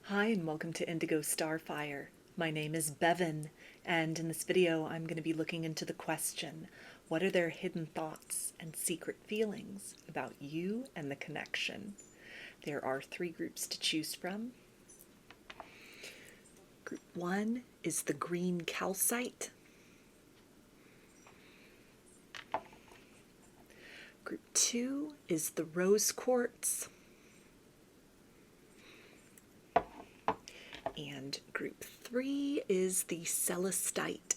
Hi and welcome to Indigo Starfire. My name is Bevin, and in this video I'm going to be looking into the question, what are their hidden thoughts and secret feelings about you and the connection? There are 3 groups to choose from. Group 1 is the green calcite. Group 2 is the rose quartz. And group 3 is the Celestite.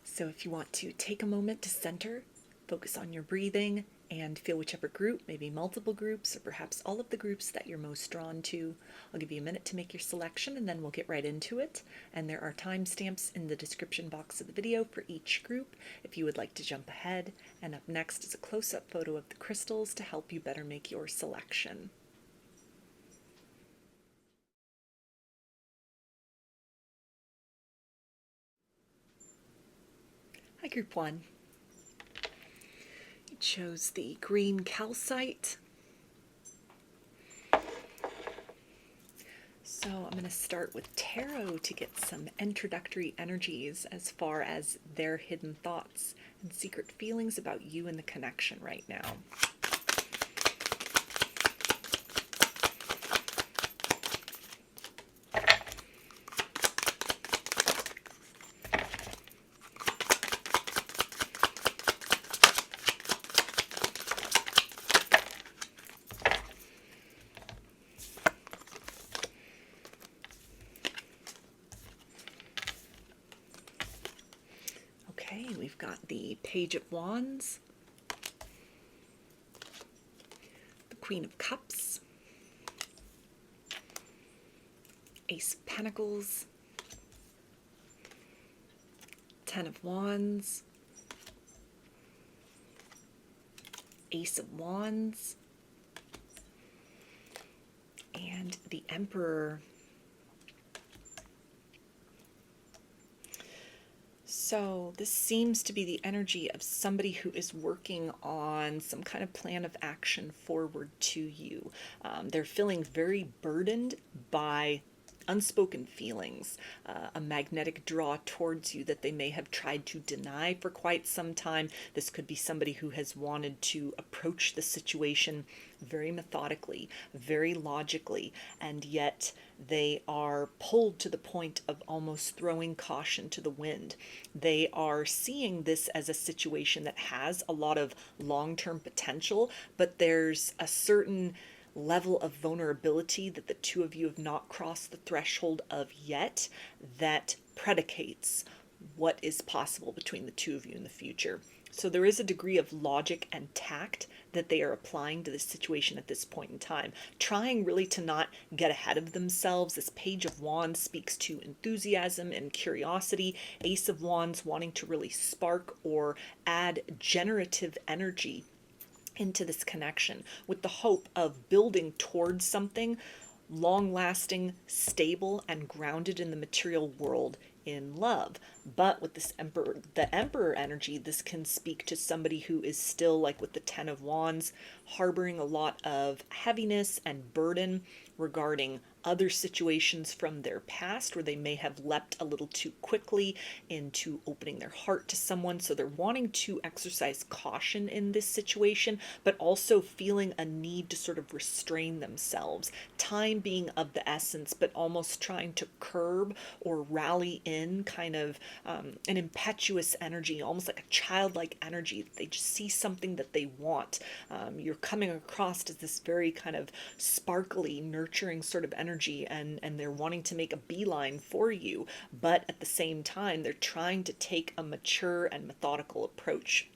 So if you want to take a moment to center, focus on your breathing, and feel whichever group, maybe multiple groups, or perhaps all of the groups that you're most drawn to. I'll give you a minute to make your selection and then we'll get right into it. And there are timestamps in the description box of the video for each group if you would like to jump ahead. And up next is a close-up photo of the crystals to help you better make your selection. Hi, Group 1. You chose the green calcite. So I'm going to start with tarot to get some introductory energies as far as their hidden thoughts and secret feelings about you and the connection right now. Okay, we've got the Page of Wands, the Queen of Cups, Ace of Pentacles, Ten of Wands, Ace of Wands, and the Emperor. So this seems to be the energy of somebody who is working on some kind of plan of action forward to you. They're feeling very burdened by unspoken feelings, a magnetic draw towards you that they may have tried to deny for quite some time. This could be somebody who has wanted to approach the situation very methodically, very logically, and yet they are pulled to the point of almost throwing caution to the wind. They are seeing this as a situation that has a lot of long-term potential, but there's a certain level of vulnerability that the two of you have not crossed the threshold of yet that predicates what is possible between the two of you in the future. So there is a degree of logic and tact that they are applying to this situation at this point in time, trying really to not get ahead of themselves. This Page of Wands speaks to enthusiasm and curiosity. Ace of Wands wanting to really spark or add generative energy into this connection with the hope of building towards something long-lasting, stable, and grounded in the material world in love. But with this the Emperor energy, this can speak to somebody who is still, like with the Ten of Wands, harboring a lot of heaviness and burden regarding other situations from their past where they may have leapt a little too quickly into opening their heart to someone. So they're wanting to exercise caution in this situation, but also feeling a need to sort of restrain themselves. Time being of the essence, but almost trying to curb or rally in kind of an impetuous energy, almost like a childlike energy. They just see something that they want. You're coming across as this very kind of sparkly, nurturing sort of energy, and they're wanting to make a beeline for you, but at the same time they're trying to take a mature and methodical approach,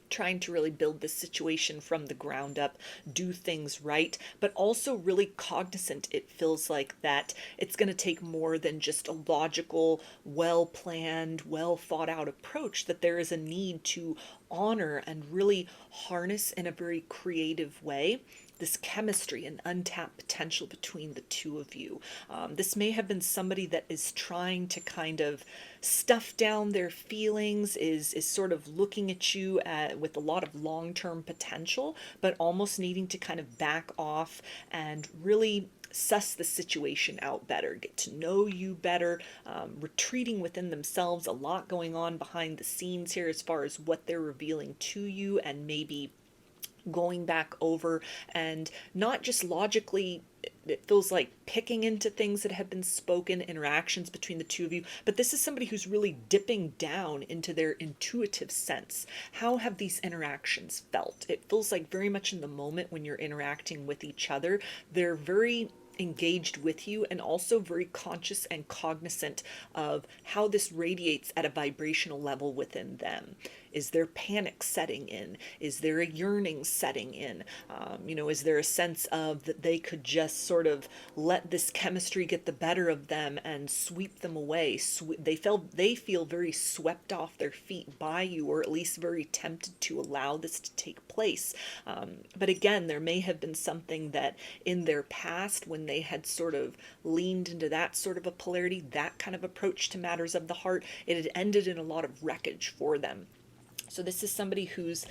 trying to really build this situation from the ground up, do things right, but also really cognizant, it feels like, that it's going to take more than just a logical, well-planned, well-thought-out approach, that there is a need to honor and really harness in a very creative way this chemistry and untapped potential between the two of you. This may have been somebody that is trying to kind of stuff down their feelings, is sort of looking at you with a lot of long-term potential, but almost needing to kind of back off and really suss the situation out better, get to know you better, retreating within themselves, a lot going on behind the scenes here as far as what they're revealing to you, and maybe going back over and not just logically, it feels like picking into things that have been spoken, interactions between the two of you, but this is somebody who's really dipping down into their intuitive sense. How have these interactions felt? It feels like very much in the moment when you're interacting with each other, they're very engaged with you and also very conscious and cognizant of how this radiates at a vibrational level within them. Is there panic setting in? Is there a yearning setting in? Is there a sense of that they could just sort of let this chemistry get the better of them and sweep them away? They feel very swept off their feet by you, or at least very tempted to allow this to take place. But again, there may have been something that in their past, when they had sort of leaned into that sort of a polarity, that kind of approach to matters of the heart, it had ended in a lot of wreckage for them. So this is somebody who's,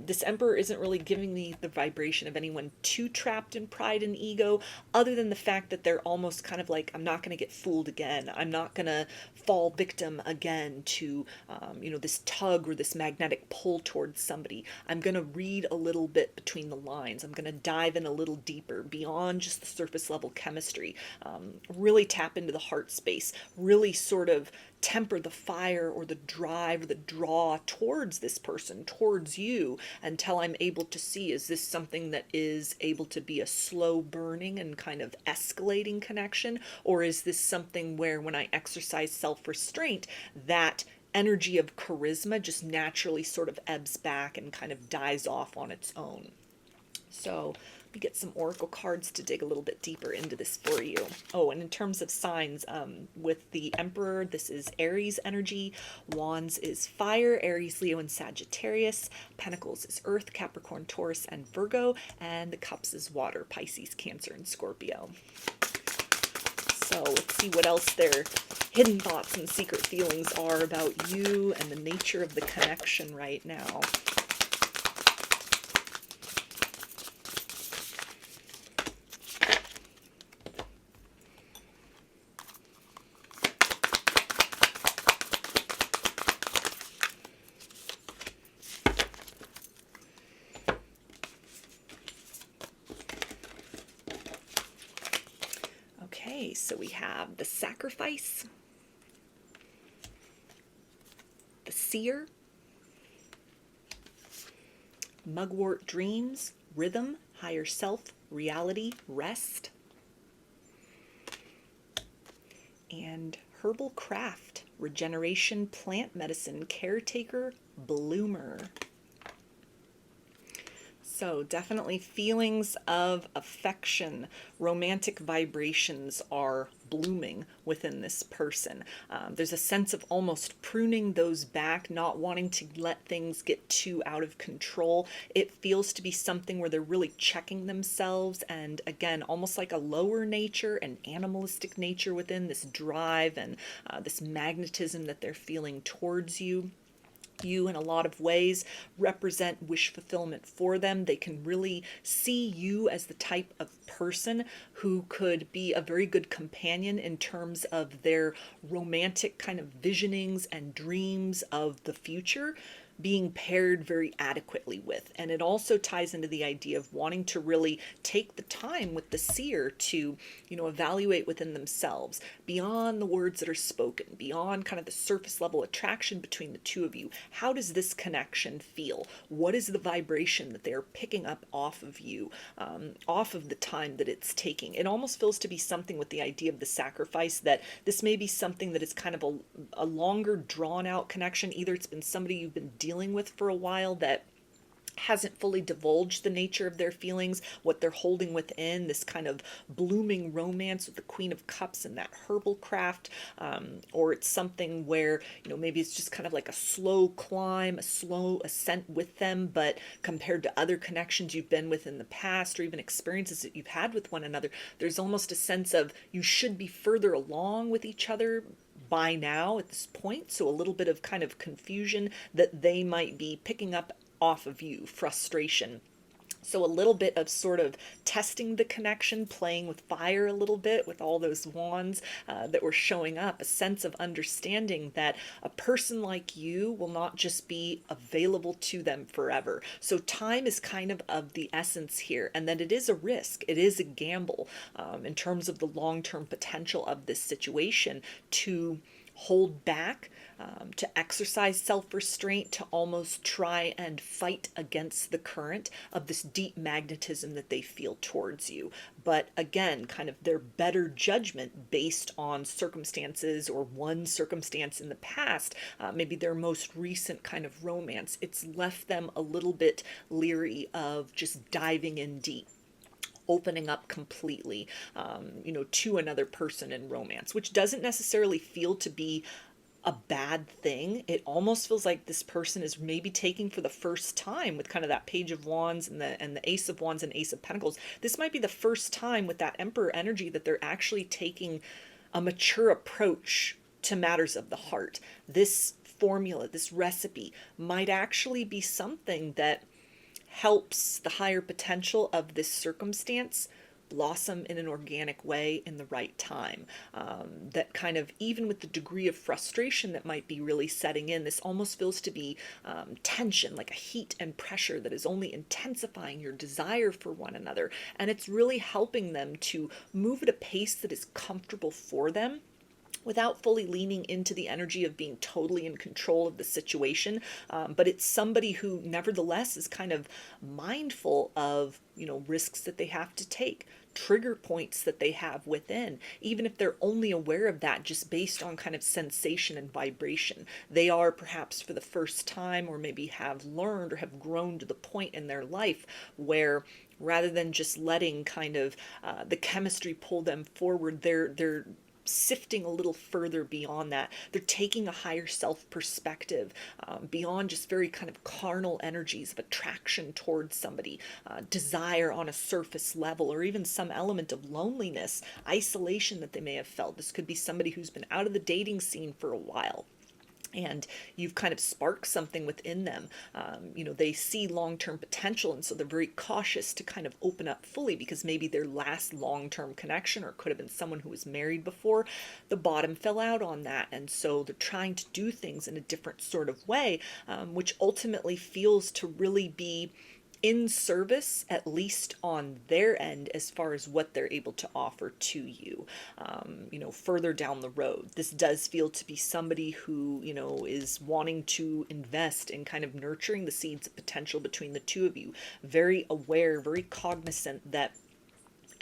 this Emperor isn't really giving me the vibration of anyone too trapped in pride and ego, other than the fact that they're almost kind of like, I'm not going to get fooled again. I'm not going to fall victim again to, this tug or this magnetic pull towards somebody. I'm going to read a little bit between the lines. I'm going to dive in a little deeper beyond just the surface level chemistry, really tap into the heart space, really sort of temper the fire or the drive or the draw towards this person, towards you, until I'm able to see, is this something that is able to be a slow burning and kind of escalating connection? Or is this something where when I exercise self-restraint, that energy of charisma just naturally sort of ebbs back and kind of dies off on its own? So we get some oracle cards to dig a little bit deeper into this for you. Oh, and in terms of signs, with the Emperor, this is Aries energy. Wands is fire, Aries, Leo, and Sagittarius. Pentacles is Earth, Capricorn, Taurus, and Virgo. And the Cups is water, Pisces, Cancer, and Scorpio. So let's see what else their hidden thoughts and secret feelings are about you and the nature of the connection right now. Okay, so we have the Sacrifice, the Seer, Mugwort Dreams, Rhythm, Higher Self, Reality, Rest, and Herbal Craft, Regeneration, Plant Medicine, Caretaker, Bloomer. So definitely feelings of affection, romantic vibrations are blooming within this person. There's a sense of almost pruning those back, not wanting to let things get too out of control. It feels to be something where they're really checking themselves, and again, almost like a lower nature, an animalistic nature within this drive and this magnetism that they're feeling towards you. You in a lot of ways represent wish fulfillment for them. They can really see you as the type of person who could be a very good companion in terms of their romantic kind of visionings and dreams of the future being paired very adequately with. And it also ties into the idea of wanting to really take the time with the seer to, evaluate within themselves, beyond the words that are spoken, beyond kind of the surface level attraction between the two of you. How does this connection feel? What is the vibration that they're picking up off of you, off of the time that it's taking? It almost feels to be something with the idea of the Sacrifice, that this may be something that is kind of a longer drawn out connection. Either it's been somebody you've been dealing with for a while that hasn't fully divulged the nature of their feelings, what they're holding within, this kind of blooming romance with the Queen of Cups and that herbal craft, or it's something where, maybe it's just kind of like a slow climb, a slow ascent with them, but compared to other connections you've been with in the past, or even experiences that you've had with one another, there's almost a sense of you should be further along with each other by now at this point. So a little bit of kind of confusion that they might be picking up off of you, frustration. So a little bit of sort of testing the connection, playing with fire a little bit with all those wands that were showing up, a sense of understanding that a person like you will not just be available to them forever. So time is kind of the essence here, and that it is a risk, it is a gamble in terms of the long-term potential of this situation to hold back, to exercise self-restraint, to almost try and fight against the current of this deep magnetism that they feel towards you. But again, kind of their better judgment based on circumstances or one circumstance in the past, maybe their most recent kind of romance, it's left them a little bit leery of just diving in deep, opening up completely, to another person in romance, which doesn't necessarily feel to be a bad thing. It almost feels like this person is maybe taking for the first time with kind of that Page of Wands and the Ace of Wands and Ace of Pentacles. This might be the first time with that Emperor energy that they're actually taking a mature approach to matters of the heart. This formula, this recipe might actually be something that helps the higher potential of this circumstance blossom in an organic way in the right time. That kind of, even with the degree of frustration that might be really setting in, this almost feels to be tension, like a heat and pressure that is only intensifying your desire for one another. And it's really helping them to move at a pace that is comfortable for them, without fully leaning into the energy of being totally in control of the situation. But it's somebody who nevertheless is kind of mindful of, risks that they have to take, trigger points that they have within, even if they're only aware of that just based on kind of sensation and vibration. They are perhaps for the first time, or maybe have learned or have grown to the point in their life where rather than just letting kind of the chemistry pull them forward, they're sifting a little further beyond that. They're taking a higher self perspective, beyond just very kind of carnal energies of attraction towards somebody, desire on a surface level, or even some element of loneliness, isolation that they may have felt. This could be somebody who's been out of the dating scene for a while, and you've kind of sparked something within them. They see long-term potential, and so they're very cautious to kind of open up fully, because maybe their last long-term connection, or could have been someone who was married before, the bottom fell out on that, and so they're trying to do things in a different sort of way, which ultimately feels to really be in service, at least on their end, as far as what they're able to offer to you, further down the road. This does feel to be somebody who, is wanting to invest in kind of nurturing the seeds of potential between the two of you, very aware, very cognizant that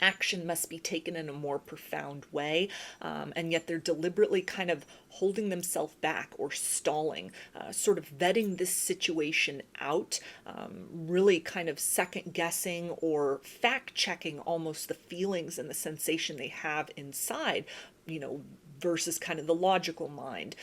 action must be taken in a more profound way, and yet they're deliberately kind of holding themselves back or stalling, sort of vetting this situation out, really kind of second guessing or fact checking almost the feelings and the sensation they have inside, versus kind of the logical mind.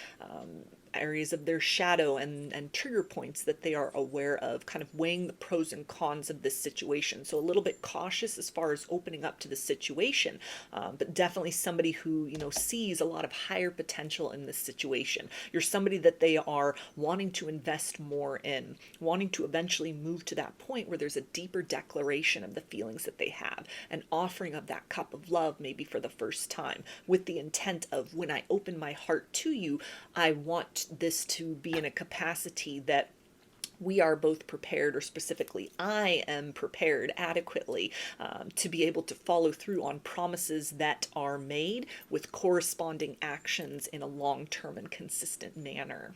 Areas of their shadow and trigger points that they are aware of, kind of weighing the pros and cons of this situation. So a little bit cautious as far as opening up to the situation, but definitely somebody who, sees a lot of higher potential in this situation. You're somebody that they are wanting to invest more in, wanting to eventually move to that point where there's a deeper declaration of the feelings that they have, an offering of that cup of love maybe for the first time, with the intent of, when I open my heart to you, I want this to be in a capacity that we are both prepared, or specifically I am prepared adequately to be able to follow through on promises that are made with corresponding actions in a long-term and consistent manner.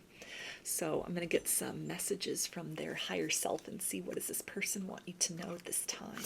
So I'm going to get some messages from their higher self and see, what does this person want you to know at this time?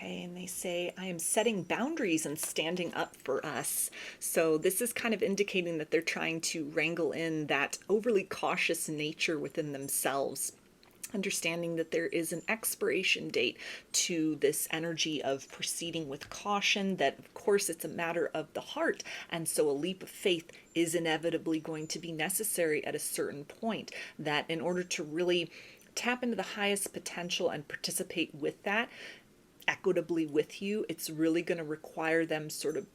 Okay, and they say, I am setting boundaries and standing up for us. So this is kind of indicating that they're trying to wrangle in that overly cautious nature within themselves, understanding that there is an expiration date to this energy of proceeding with caution, that of course it's a matter of the heart, and so a leap of faith is inevitably going to be necessary at a certain point, that in order to really tap into the highest potential and participate with that equitably with you, it's really going to require them sort of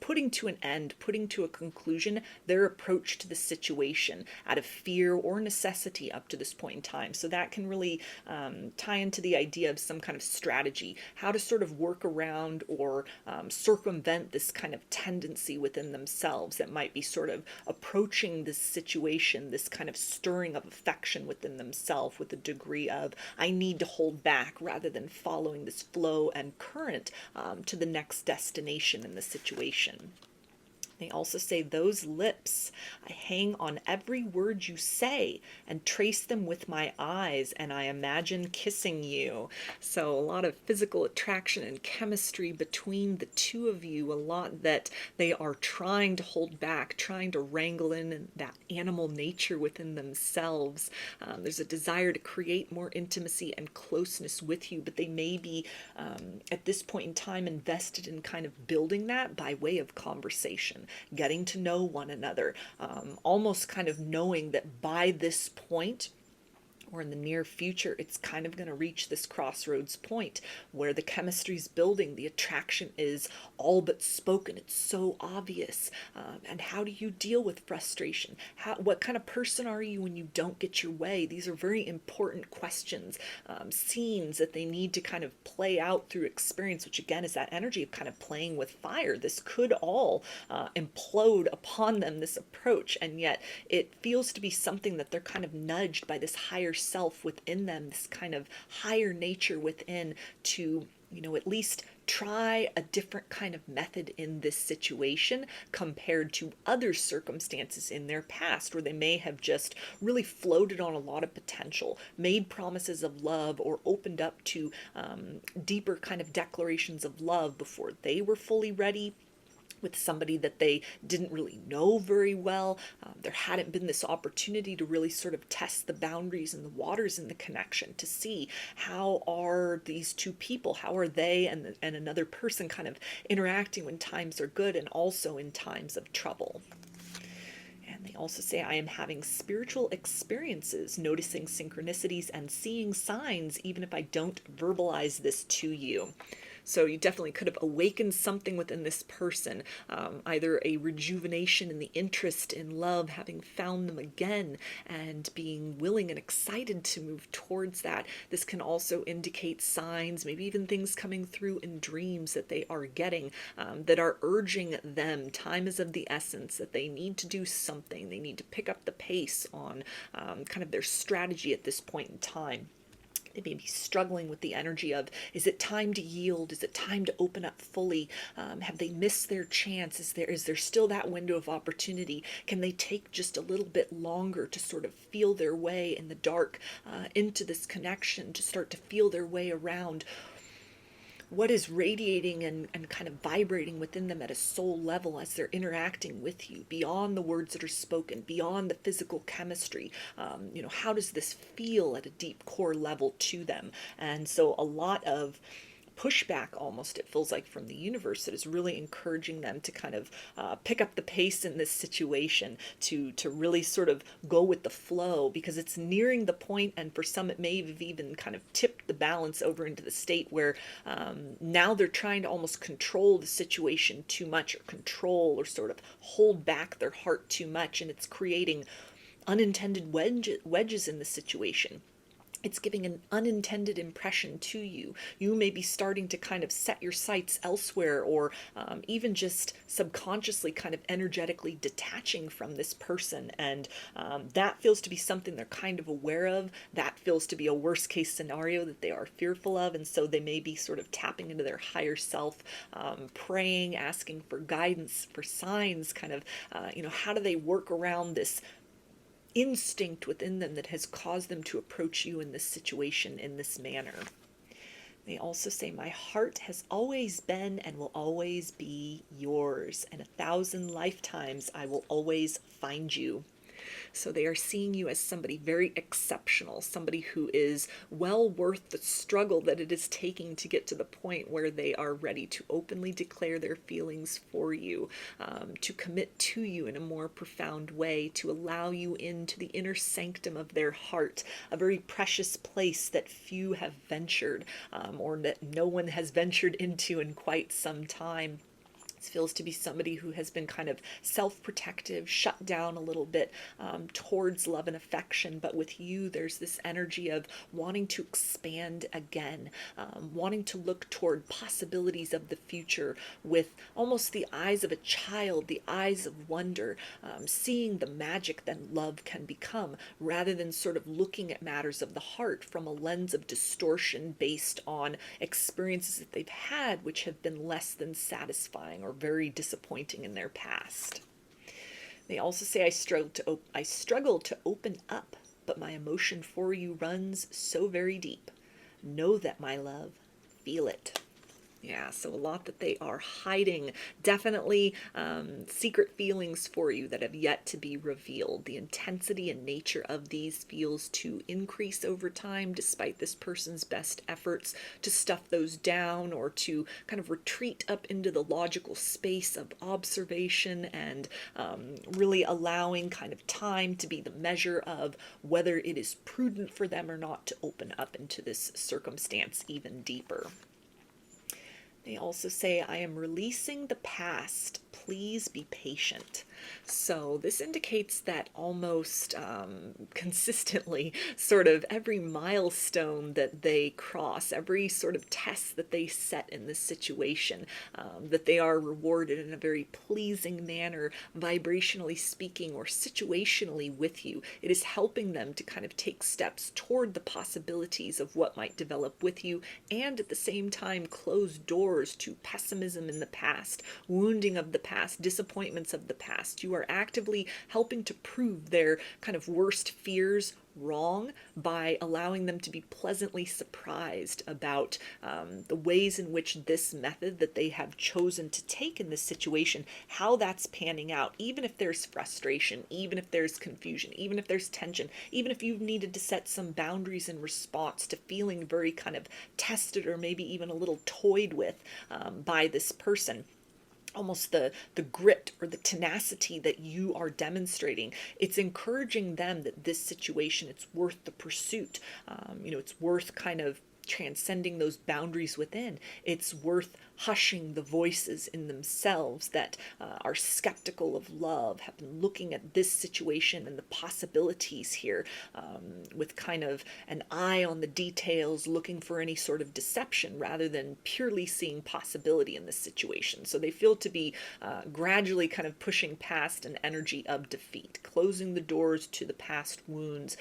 putting to an end, putting to a conclusion their approach to the situation out of fear or necessity up to this point in time. So that can really tie into the idea of some kind of strategy, how to sort of work around or circumvent this kind of tendency within themselves that might be sort of approaching this situation, this kind of stirring of affection within themselves with a degree of, I need to hold back rather than following this flow and current to the next destination in the situation. They also say, those lips, I hang on every word you say and trace them with my eyes, and I imagine kissing you. So a lot of physical attraction and chemistry between the two of you, a lot that they are trying to hold back, trying to wrangle in that animal nature within themselves. There's a desire to create more intimacy and closeness with you, but they may be at this point in time invested in kind of building that by way of conversation, getting to know one another, almost kind of knowing that by this point or in the near future, it's kind of going to reach this crossroads point where the chemistry is building, the attraction is all but spoken, it's so obvious. And how do you deal with frustration? What kind of person are you when you don't get your way? These are very important questions, scenes that they need to kind of play out through experience, which again is that energy of kind of playing with fire. This could all implode upon them, this approach, and yet it feels to be something that they're kind of nudged by this higher self within them, this kind of higher nature within, to at least try a different kind of method in this situation compared to other circumstances in their past where they may have just really floated on a lot of potential, made promises of love, or opened up to deeper kind of declarations of love before they were fully ready with somebody that they didn't really know very well. There hadn't been this opportunity to really sort of test the boundaries and the waters in the connection to see how are these two people, how are they and another person kind of interacting when times are good and also in times of trouble. And they also say, I am having spiritual experiences, noticing synchronicities and seeing signs, even if I don't verbalize this to you. So you definitely could have awakened something within this person, either a rejuvenation in the interest in love, having found them again and being willing and excited to move towards that. This can also indicate signs, maybe even things coming through in dreams that they are getting, that are urging them, time is of the essence, that they need to do something. They need to pick up the pace on kind of their strategy at this point in time. They may be struggling with the energy of, is it time to yield? Is it time to open up fully? Have they missed their chance? Is there still that window of opportunity? Can they take just a little bit longer to sort of feel their way in the dark into this connection, to start to feel their way around what is radiating and kind of vibrating within them at a soul level as they're interacting with you, beyond the words that are spoken, beyond the physical chemistry. How does this feel at a deep core level to them? And so a lot of pushback, almost it feels like, from the universe that is really encouraging them to kind of pick up the pace in this situation, to really sort of go with the flow, because it's nearing the point, and for some it may have even kind of tipped the balance over into the state where now they're trying to almost control the situation too much, or control or sort of hold back their heart too much, and it's creating unintended wedges in the situation. It's giving an unintended impression to you. You may be starting to kind of set your sights elsewhere, or even just subconsciously kind of energetically detaching from this person. And that feels to be something they're kind of aware of. That feels to be a worst case scenario that they are fearful of. And so they may be sort of tapping into their higher self, praying, asking for guidance, for signs, kind of, how do they work around this instinct within them that has caused them to approach you in this situation in this manner. They also say, my heart has always been and will always be yours. And 1,000 lifetimes I will always find you. So they are seeing you as somebody very exceptional, somebody who is well worth the struggle that it is taking to get to the point where they are ready to openly declare their feelings for you, to commit to you in a more profound way, to allow you into the inner sanctum of their heart, a very precious place that few have ventured, or that no one has ventured into in quite some time. It feels to be somebody who has been kind of self-protective, shut down a little bit towards love and affection. But with you, there's this energy of wanting to expand again, wanting to look toward possibilities of the future with almost the eyes of a child, the eyes of wonder, seeing the magic that love can become, rather than sort of looking at matters of the heart from a lens of distortion based on experiences that they've had, which have been less than satisfying or very disappointing in their past. They also say, I struggle to open up, but my emotion for you runs so very deep. Know that, my love. Feel it. Yeah, so a lot that they are hiding. Definitely secret feelings for you that have yet to be revealed. The intensity and nature of these feels to increase over time, despite this person's best efforts to stuff those down or to kind of retreat up into the logical space of observation and really allowing kind of time to be the measure of whether it is prudent for them or not to open up into this circumstance even deeper. They also say, I am releasing the past. Please be patient. So this indicates that almost consistently, sort of every milestone that they cross, every sort of test that they set in this situation, that they are rewarded in a very pleasing manner, vibrationally speaking or situationally with you. It is helping them to kind of take steps toward the possibilities of what might develop with you, and at the same time close doors to pessimism in the past, wounding of the past, disappointments of the past. You are actively helping to prove their kind of worst fears wrong by allowing them to be pleasantly surprised about the ways in which this method that they have chosen to take in this situation, how that's panning out, even if there's frustration, even if there's confusion, even if there's tension, even if you've needed to set some boundaries in response to feeling very kind of tested or maybe even a little toyed with by this person. Almost the grit or the tenacity that you are demonstrating, it's encouraging them that this situation, it's worth the pursuit. It's worth kind of transcending those boundaries within. It's worth hushing the voices in themselves that are skeptical of love, have been looking at this situation and the possibilities here with kind of an eye on the details, looking for any sort of deception rather than purely seeing possibility in this situation. So they feel to be gradually kind of pushing past an energy of defeat, closing the doors to the past wounds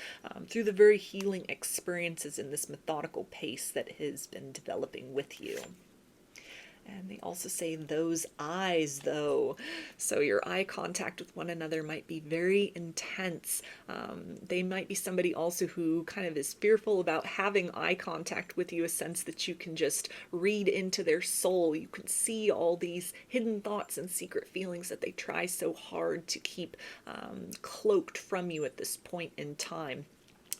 through the very healing experiences in this methodical pace that has been developing with you. And they also say those eyes, though. So your eye contact with one another might be very intense. They might be somebody also who kind of is fearful about having eye contact with you, a sense that you can just read into their soul. You can see all these hidden thoughts and secret feelings that they try so hard to keep cloaked from you at this point in time.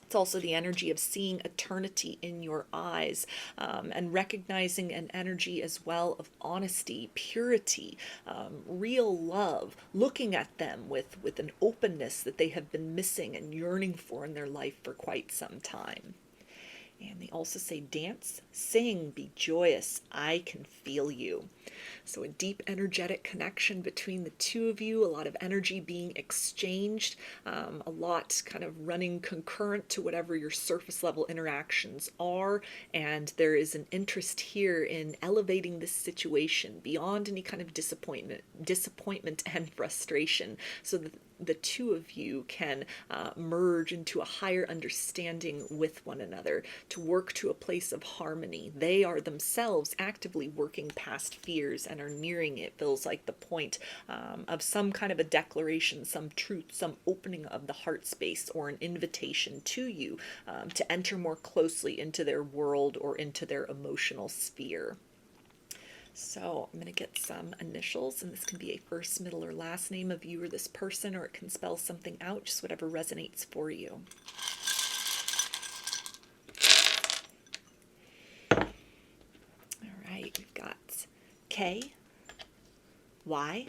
It's also the energy of seeing eternity in your eyes and recognizing an energy as well of honesty, purity, real love, looking at them with an openness that they have been missing and yearning for in their life for quite some time. And they also say, dance, sing, be joyous. I can feel you. So a deep energetic connection between the two of you, a lot of energy being exchanged, a lot kind of running concurrent to whatever your surface level interactions are. And there is an interest here in elevating this situation beyond any kind of disappointment and frustration, so that the two of you can merge into a higher understanding with one another, to work to a place of harmony. They are themselves actively working past fears and are nearing, it feels like, the point of some kind of a declaration, some truth, some opening of the heart space, or an invitation to you to enter more closely into their world or into their emotional sphere. So I'm going to get some initials, and this can be a first, middle, or last name of you or this person, or it can spell something out, just whatever resonates for you. All right, we've got K, Y,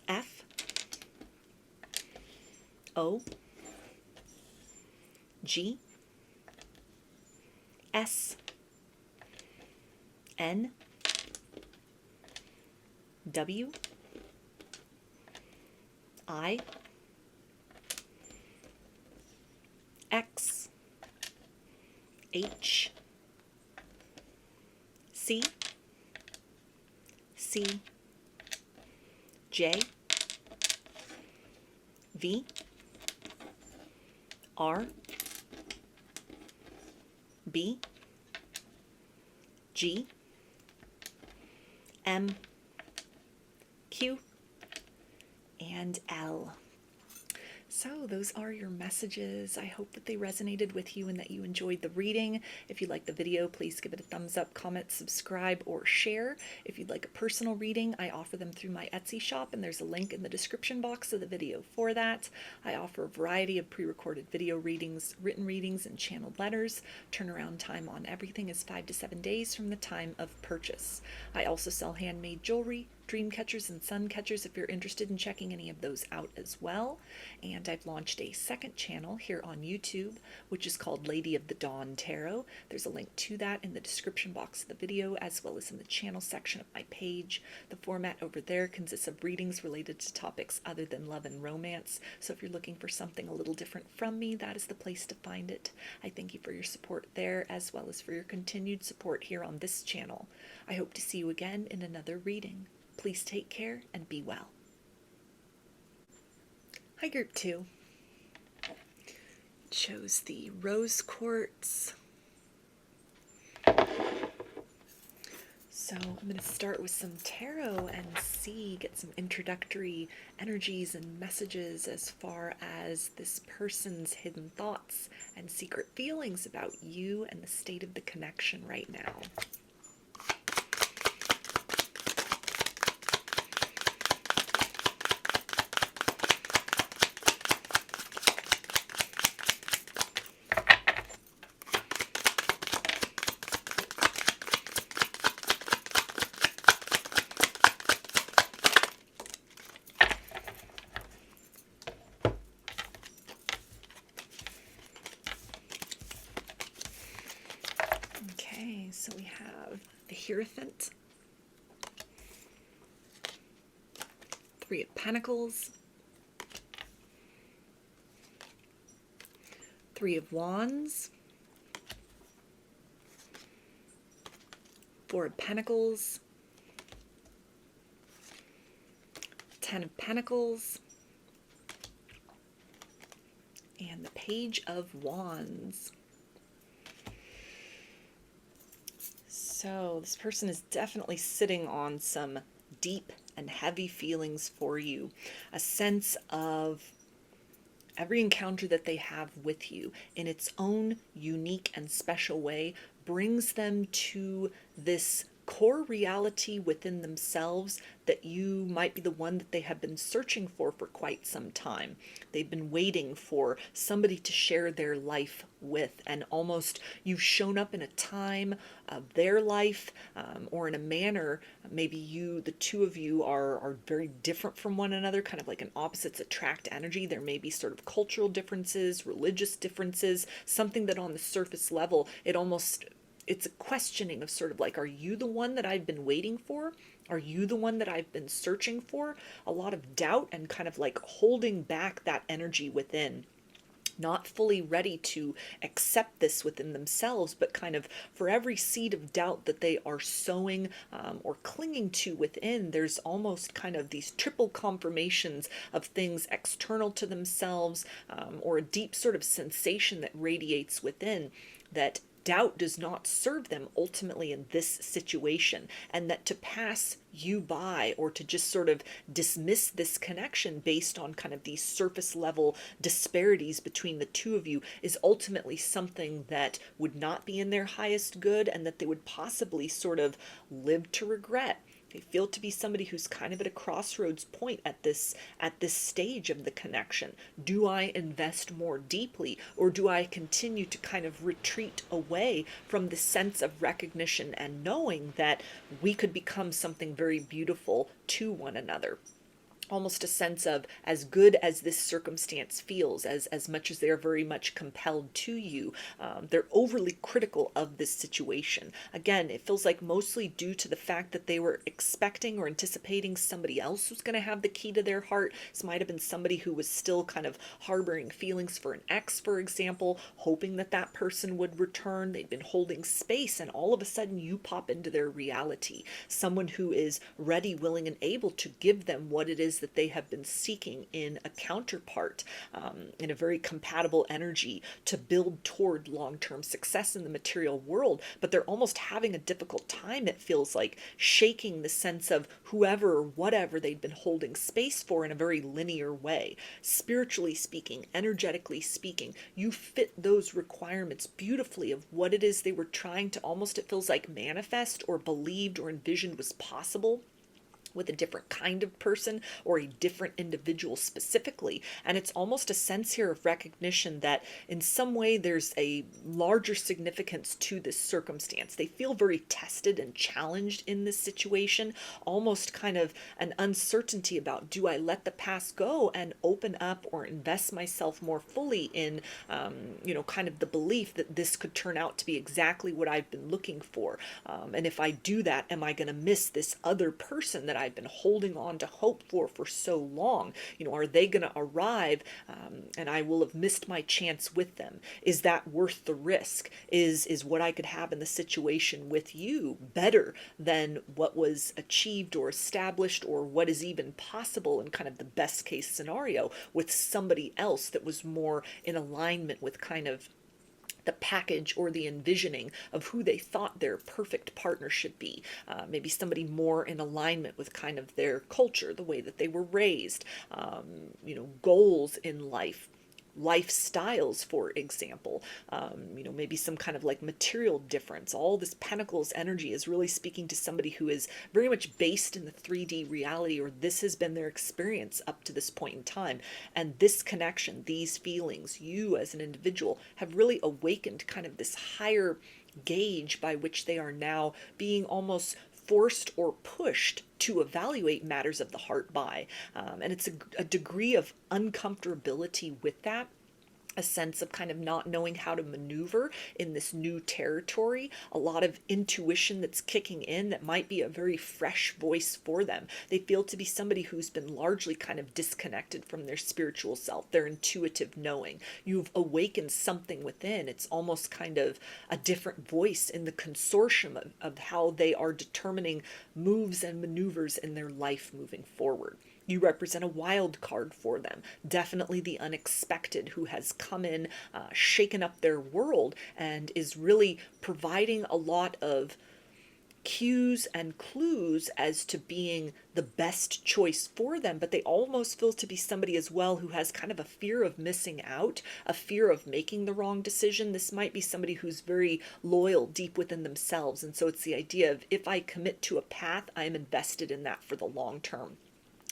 F, O, G, S, N, W, I, X, H, C, C, J, V, R, B, G, M, Q, and L. So those are your messages. I hope that they resonated with you and that you enjoyed the reading. If you liked the video, please give it a thumbs up, comment, subscribe, or share. If you'd like a personal reading, I offer them through my Etsy shop, and there's a link in the description box of the video for that. I offer a variety of pre-recorded video readings, written readings, and channeled letters. Turnaround time on everything is 5 to 7 days from the time of purchase. I also sell handmade jewelry, dream catchers, and sun catchers if you're interested in checking any of those out as well. And I've launched a second channel here on YouTube, which is called Lady of the Dawn Tarot. There's a link to that in the description box of the video, as well as in the channel section of my page. The format over there consists of readings related to topics other than love and romance. So if you're looking for something a little different from me, that is the place to find it. I thank you for your support there, as well as for your continued support here on this channel. I hope to see you again in another reading. Please take care and be well. Hi, Group 2. Chose the Rose Quartz. So I'm going to start with some tarot and get some introductory energies and messages as far as this person's hidden thoughts and secret feelings about you and the state of the connection right now. So we have the Hierophant, Three of Pentacles, Three of Wands, Four of Pentacles, Ten of Pentacles, and the Page of Wands. So this person is definitely sitting on some deep and heavy feelings for you. A sense of every encounter that they have with you in its own unique and special way brings them to this core reality within themselves that you might be the one that they have been searching for quite some time. They've been waiting for somebody to share their life with, and almost you've shown up in a time of their life or in a manner, maybe the two of you are very different from one another, kind of like an opposites attract energy. There may be sort of cultural differences, religious differences, something that on the surface level, it's a questioning of sort of like, are you the one that I've been waiting for? Are you the one that I've been searching for? A lot of doubt and kind of like holding back that energy within. not fully ready to accept this within themselves, but kind of for every seed of doubt that they are sowing or clinging to within, there's almost kind of these triple confirmations of things external to themselves, or a deep sort of sensation that radiates within, that doubt does not serve them ultimately in this situation, and that to pass you by or to just sort of dismiss this connection based on kind of these surface level disparities between the two of you is ultimately something that would not be in their highest good, and that they would possibly sort of live to regret. They feel to be somebody who's kind of at a crossroads point at this stage of the connection. Do I invest more deeply, or do I continue to kind of retreat away from the sense of recognition and knowing that we could become something very beautiful to one another? Almost a sense of, as good as this circumstance feels, as much as they're very much compelled to you, they're overly critical of this situation. Again, it feels like mostly due to the fact that they were expecting or anticipating somebody else was going to have the key to their heart. This might have been somebody who was still kind of harboring feelings for an ex, for example, hoping that that person would return. They'd been holding space, and all of a sudden you pop into their reality. Someone who is ready, willing, and able to give them what it is that they have been seeking in a counterpart, in a very compatible energy to build toward long-term success in the material world. But they're almost having a difficult time, it feels like, shaking the sense of whoever or whatever they'd been holding space for in a very linear way. Spiritually speaking, energetically speaking, you fit those requirements beautifully of what it is they were trying to, almost it feels like, manifest or believed or envisioned was possible with a different kind of person or a different individual specifically. And it's almost a sense here of recognition that in some way there's a larger significance to this circumstance. They feel very tested and challenged in this situation, almost kind of an uncertainty about, do I let the past go and open up or invest myself more fully in, kind of the belief that this could turn out to be exactly what I've been looking for. And if I do that, am I going to miss this other person that I've been holding on to hope for so long? Are they going to arrive, and I will have missed my chance with them? Is that worth the risk? Is what I could have in the situation with you better than what was achieved or established, or what is even possible in kind of the best case scenario with somebody else that was more in alignment with kind of the package or the envisioning of who they thought their perfect partner should be? Maybe somebody more in alignment with kind of their culture, the way that they were raised, goals in life, lifestyles, for example, maybe some kind of like material difference. All this Pentacles energy is really speaking to somebody who is very much based in the 3D reality, or this has been their experience up to this point in time. And this connection, these feelings, you as an individual have really awakened kind of this higher gauge by which they are now being almost forced or pushed to evaluate matters of the heart by. And it's a degree of uncomfortability with that, a sense of kind of not knowing how to maneuver in this new territory, a lot of intuition that's kicking in that might be a very fresh voice for them. They feel to be somebody who's been largely kind of disconnected from their spiritual self, their intuitive knowing. You've awakened something within. It's almost kind of a different voice in the consortium of how they are determining moves and maneuvers in their life moving forward. You represent a wild card for them. Definitely the unexpected, who has come in, shaken up their world, and is really providing a lot of cues and clues as to being the best choice for them. But they almost feel to be somebody as well who has kind of a fear of missing out, a fear of making the wrong decision. This might be somebody who's very loyal deep within themselves. And so it's the idea of, if I commit to a path, I'm invested in that for the long term.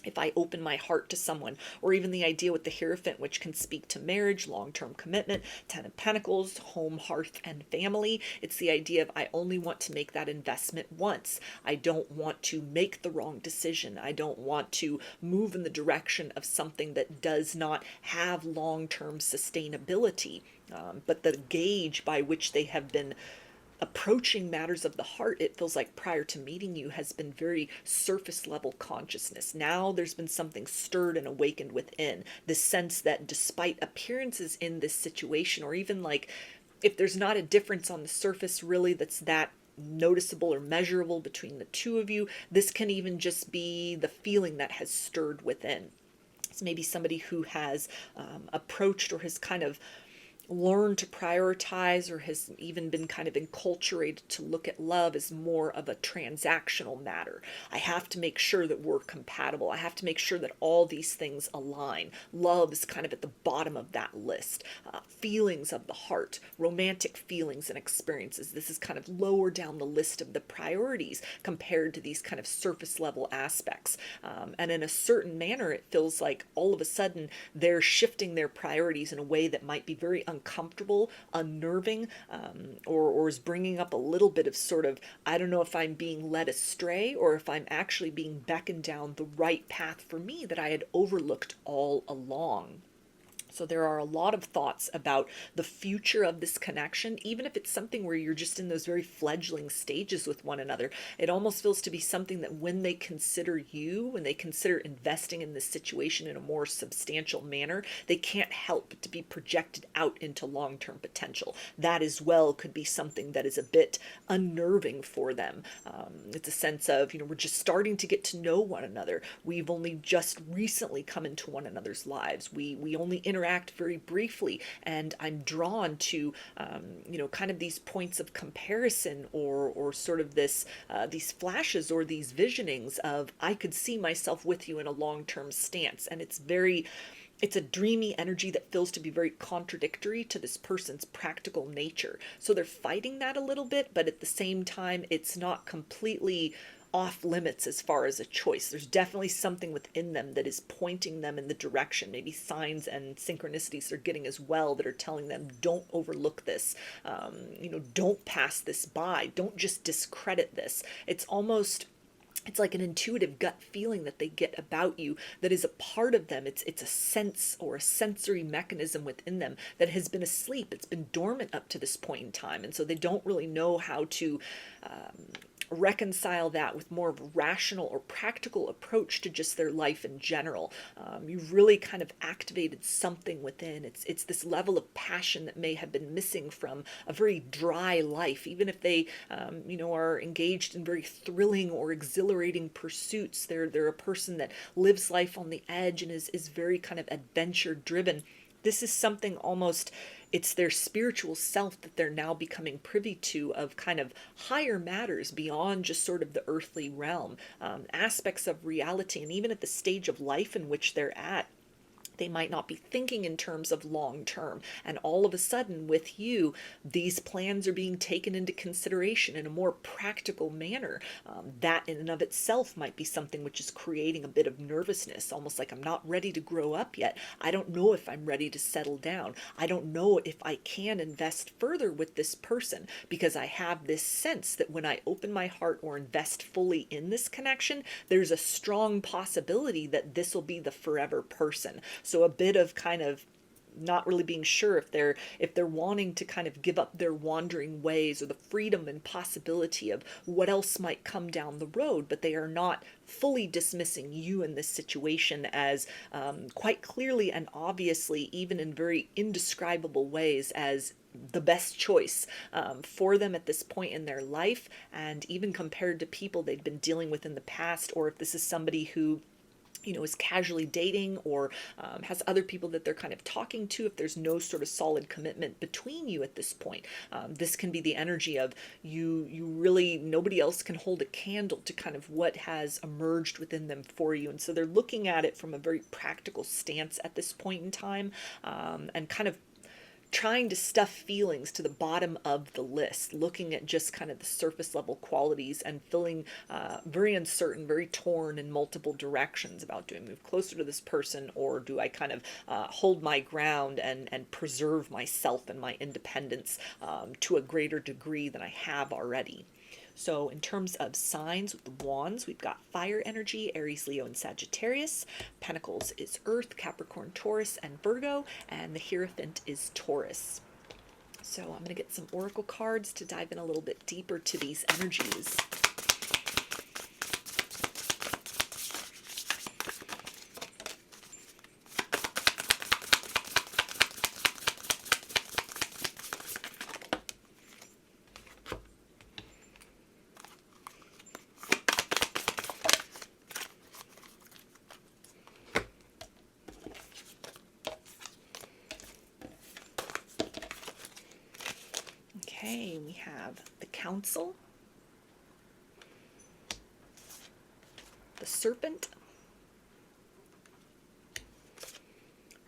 If I open my heart to someone, or even the idea with the Hierophant, which can speak to marriage, long-term commitment, Ten of Pentacles, home, hearth, and family. It's the idea of, I only want to make that investment once. I don't want to make the wrong decision. I don't want to move in the direction of something that does not have long-term sustainability. But the gauge by which they have been approaching matters of the heart, it feels like prior to meeting you has been very surface level consciousness. Now there's been something stirred and awakened within, the sense that despite appearances in this situation, or even like if there's not a difference on the surface really that's that noticeable or measurable between the two of you, this can even just be the feeling that has stirred within. It's maybe somebody who has approached or has kind of learned to prioritize, or has even been kind of enculturated to look at love as more of a transactional matter. I have to make sure that we're compatible. I have to make sure that all these things align. Love is kind of at the bottom of that list. Feelings of the heart, romantic feelings and experiences. This is kind of lower down the list of the priorities compared to these kind of surface level aspects. And in a certain manner, it feels like all of a sudden they're shifting their priorities in a way that might be very uncomfortable, unnerving, or is bringing up a little bit of sort of, I don't know if I'm being led astray or if I'm actually being beckoned down the right path for me that I had overlooked all along. So there are a lot of thoughts about the future of this connection, even if it's something where you're just in those very fledgling stages with one another. It almost feels to be something that when they consider you, when they consider investing in this situation in a more substantial manner, they can't help but to be projected out into long-term potential. That as well could be something that is a bit unnerving for them. It's a sense of, we're just starting to get to know one another. We've only just recently come into one another's lives. We only interact very briefly, and I'm drawn to kind of these points of comparison, or sort of this these flashes or these visionings of, I could see myself with you in a long-term stance. And it's a dreamy energy that feels to be very contradictory to this person's practical nature. So they're fighting that a little bit, but at the same time, it's not completely off limits as far as a choice. There's definitely something within them that is pointing them in the direction, maybe signs and synchronicities they're getting as well, that are telling them, don't overlook this, don't pass this by, don't just discredit this. It's like an intuitive gut feeling that they get about you that is a part of them. It's a sense or a sensory mechanism within them that has been asleep. It's been dormant up to this point in time. And so they don't really know how to reconcile that with more of a rational or practical approach to just their life in general. You've really kind of activated something within. It's this level of passion that may have been missing from a very dry life, even if they are engaged in very thrilling or exhilarating pursuits. They're a person that lives life on the edge and is very kind of adventure driven. This is something almost, it's their spiritual self that they're now becoming privy to, of kind of higher matters beyond just sort of the earthly realm, aspects of reality. And even at the stage of life in which they're at, they might not be thinking in terms of long term. And all of a sudden with you, these plans are being taken into consideration in a more practical manner. That in and of itself might be something which is creating a bit of nervousness, almost like, I'm not ready to grow up yet. I don't know if I'm ready to settle down. I don't know if I can invest further with this person, because I have this sense that when I open my heart or invest fully in this connection, there's a strong possibility that this will be the forever person. So a bit of kind of not really being sure if they're wanting to kind of give up their wandering ways, or the freedom and possibility of what else might come down the road, but they are not fully dismissing you in this situation as quite clearly and obviously, even in very indescribable ways, as the best choice for them at this point in their life, and even compared to people they've been dealing with in the past, or if this is somebody who is casually dating, or has other people that they're kind of talking to, if there's no sort of solid commitment between you at this point. This can be the energy of you really, nobody else can hold a candle to kind of what has emerged within them for you. And so they're looking at it from a very practical stance at this point in time, and kind of trying to stuff feelings to the bottom of the list, looking at just kind of the surface level qualities, and feeling very uncertain, very torn in multiple directions about, do I move closer to this person, or do I kind of hold my ground and preserve myself and my independence to a greater degree than I have already. So in terms of signs with the wands, we've got fire energy, Aries, Leo, and Sagittarius. Pentacles is Earth, Capricorn, Taurus, and Virgo. And the Hierophant is Taurus. So I'm going to get some oracle cards to dive in a little bit deeper to these energies. Okay, we have the Council, the Serpent,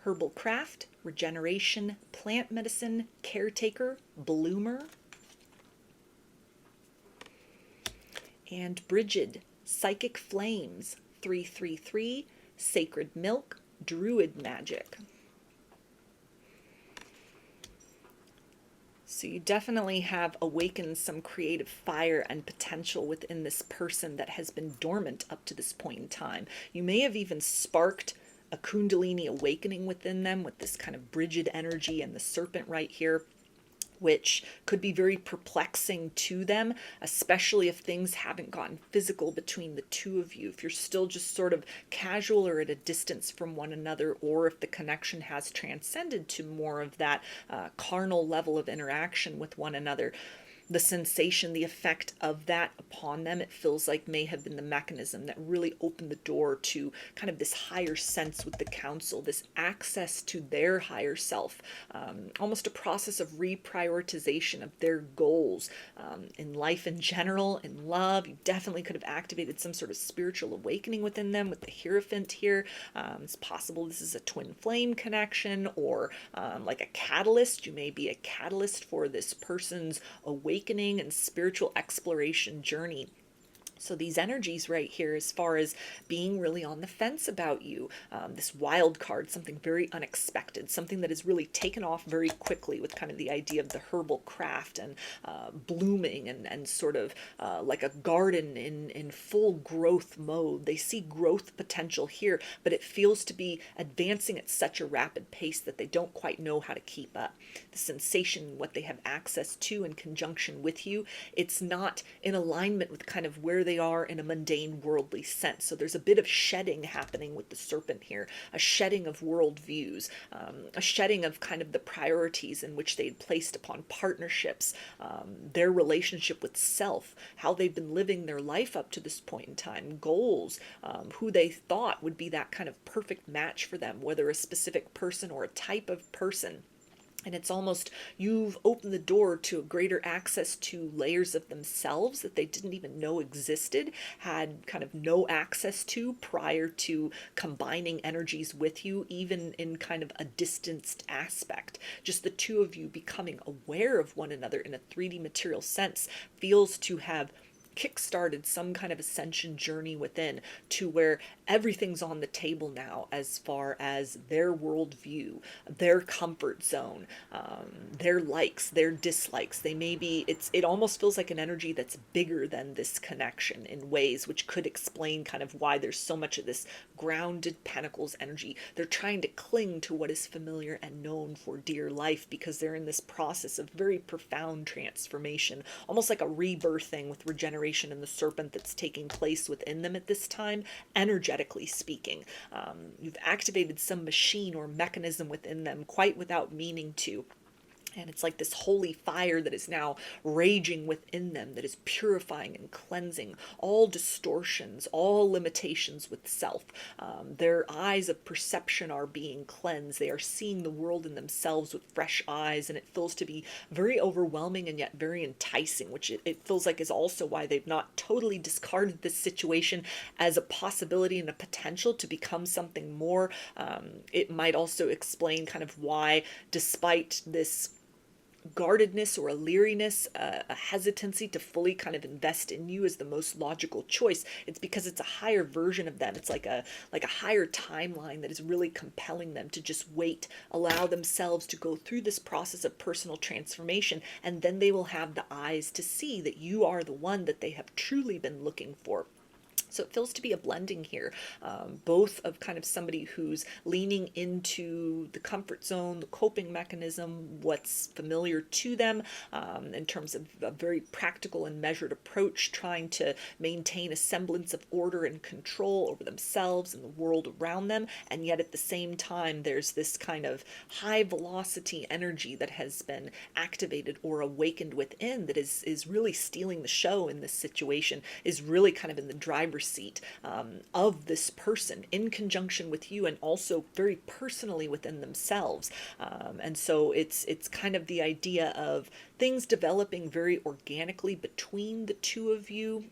Herbal Craft, Regeneration, Plant Medicine, Caretaker, Bloomer, and Brigid, Psychic Flames, 333, Sacred Milk, Druid Magic. So you definitely have awakened some creative fire and potential within this person that has been dormant up to this point in time. You may have even sparked a Kundalini awakening within them with this kind of Brigid energy and the serpent right here, which could be very perplexing to them, especially if things haven't gotten physical between the two of you. If you're still just sort of casual or at a distance from one another, or if the connection has transcended to more of that carnal level of interaction with one another. The sensation, the effect of that upon them, it feels like may have been the mechanism that really opened the door to kind of this higher sense with the Council, this access to their higher self, almost a process of reprioritization of their goals in life in general, in love. You definitely could have activated some sort of spiritual awakening within them with the Hierophant here. It's possible this is a twin flame connection, or like a catalyst. You may be a catalyst for this person's awakening and spiritual exploration journey. So these energies right here, as far as being really on the fence about you, this wild card, something very unexpected, something that is really taken off very quickly with kind of the idea of the herbal craft and blooming and sort of like a garden in full growth mode. They see growth potential here, but it feels to be advancing at such a rapid pace that they don't quite know how to keep up. The sensation, what they have access to in conjunction with you, it's not in alignment with kind of where they are in a mundane worldly sense. So there's a bit of shedding happening with the serpent here, a shedding of worldviews, a shedding of kind of the priorities in which they'd placed upon partnerships, their relationship with self, how they've been living their life up to this point in time, goals, who they thought would be that kind of perfect match for them, whether a specific person or a type of person. And it's almost you've opened the door to a greater access to layers of themselves that they didn't even know existed, had kind of no access to prior to combining energies with you, even in kind of a distanced aspect. Just the two of you becoming aware of one another in a 3D material sense feels to have kickstarted some kind of ascension journey within, to where everything's on the table now as far as their worldview, their comfort zone, their likes, their dislikes. They may be, it almost feels like an energy that's bigger than this connection in ways, which could explain kind of why there's so much of this grounded pentacles energy. They're trying to cling to what is familiar and known for dear life, because they're in this process of very profound transformation, almost like a rebirthing with regeneration and the serpent that's taking place within them at this time, energetically speaking. You've activated some machine or mechanism within them quite without meaning to. And it's like this holy fire that is now raging within them, that is purifying and cleansing all distortions, all limitations with self. Their eyes of perception are being cleansed. They are seeing the world in themselves with fresh eyes, and it feels to be very overwhelming and yet very enticing, which it feels like is also why they've not totally discarded this situation as a possibility and a potential to become something more. It might also explain kind of why, despite this guardedness or a leeriness, a hesitancy to fully kind of invest in you as the most logical choice, it's because it's a higher version of them. It's like a higher timeline that is really compelling them to just wait, allow themselves to go through this process of personal transformation, and then they will have the eyes to see that you are the one that they have truly been looking for. So it feels to be a blending here, both of kind of somebody who's leaning into the comfort zone, the coping mechanism, what's familiar to them, in terms of a very practical and measured approach, trying to maintain a semblance of order and control over themselves and the world around them. And yet at the same time, there's this kind of high velocity energy that has been activated or awakened within that is really stealing the show in this situation, is really kind of in the driver's seat of this person in conjunction with you, and also very personally within themselves. And so it's kind of the idea of things developing very organically between the two of you,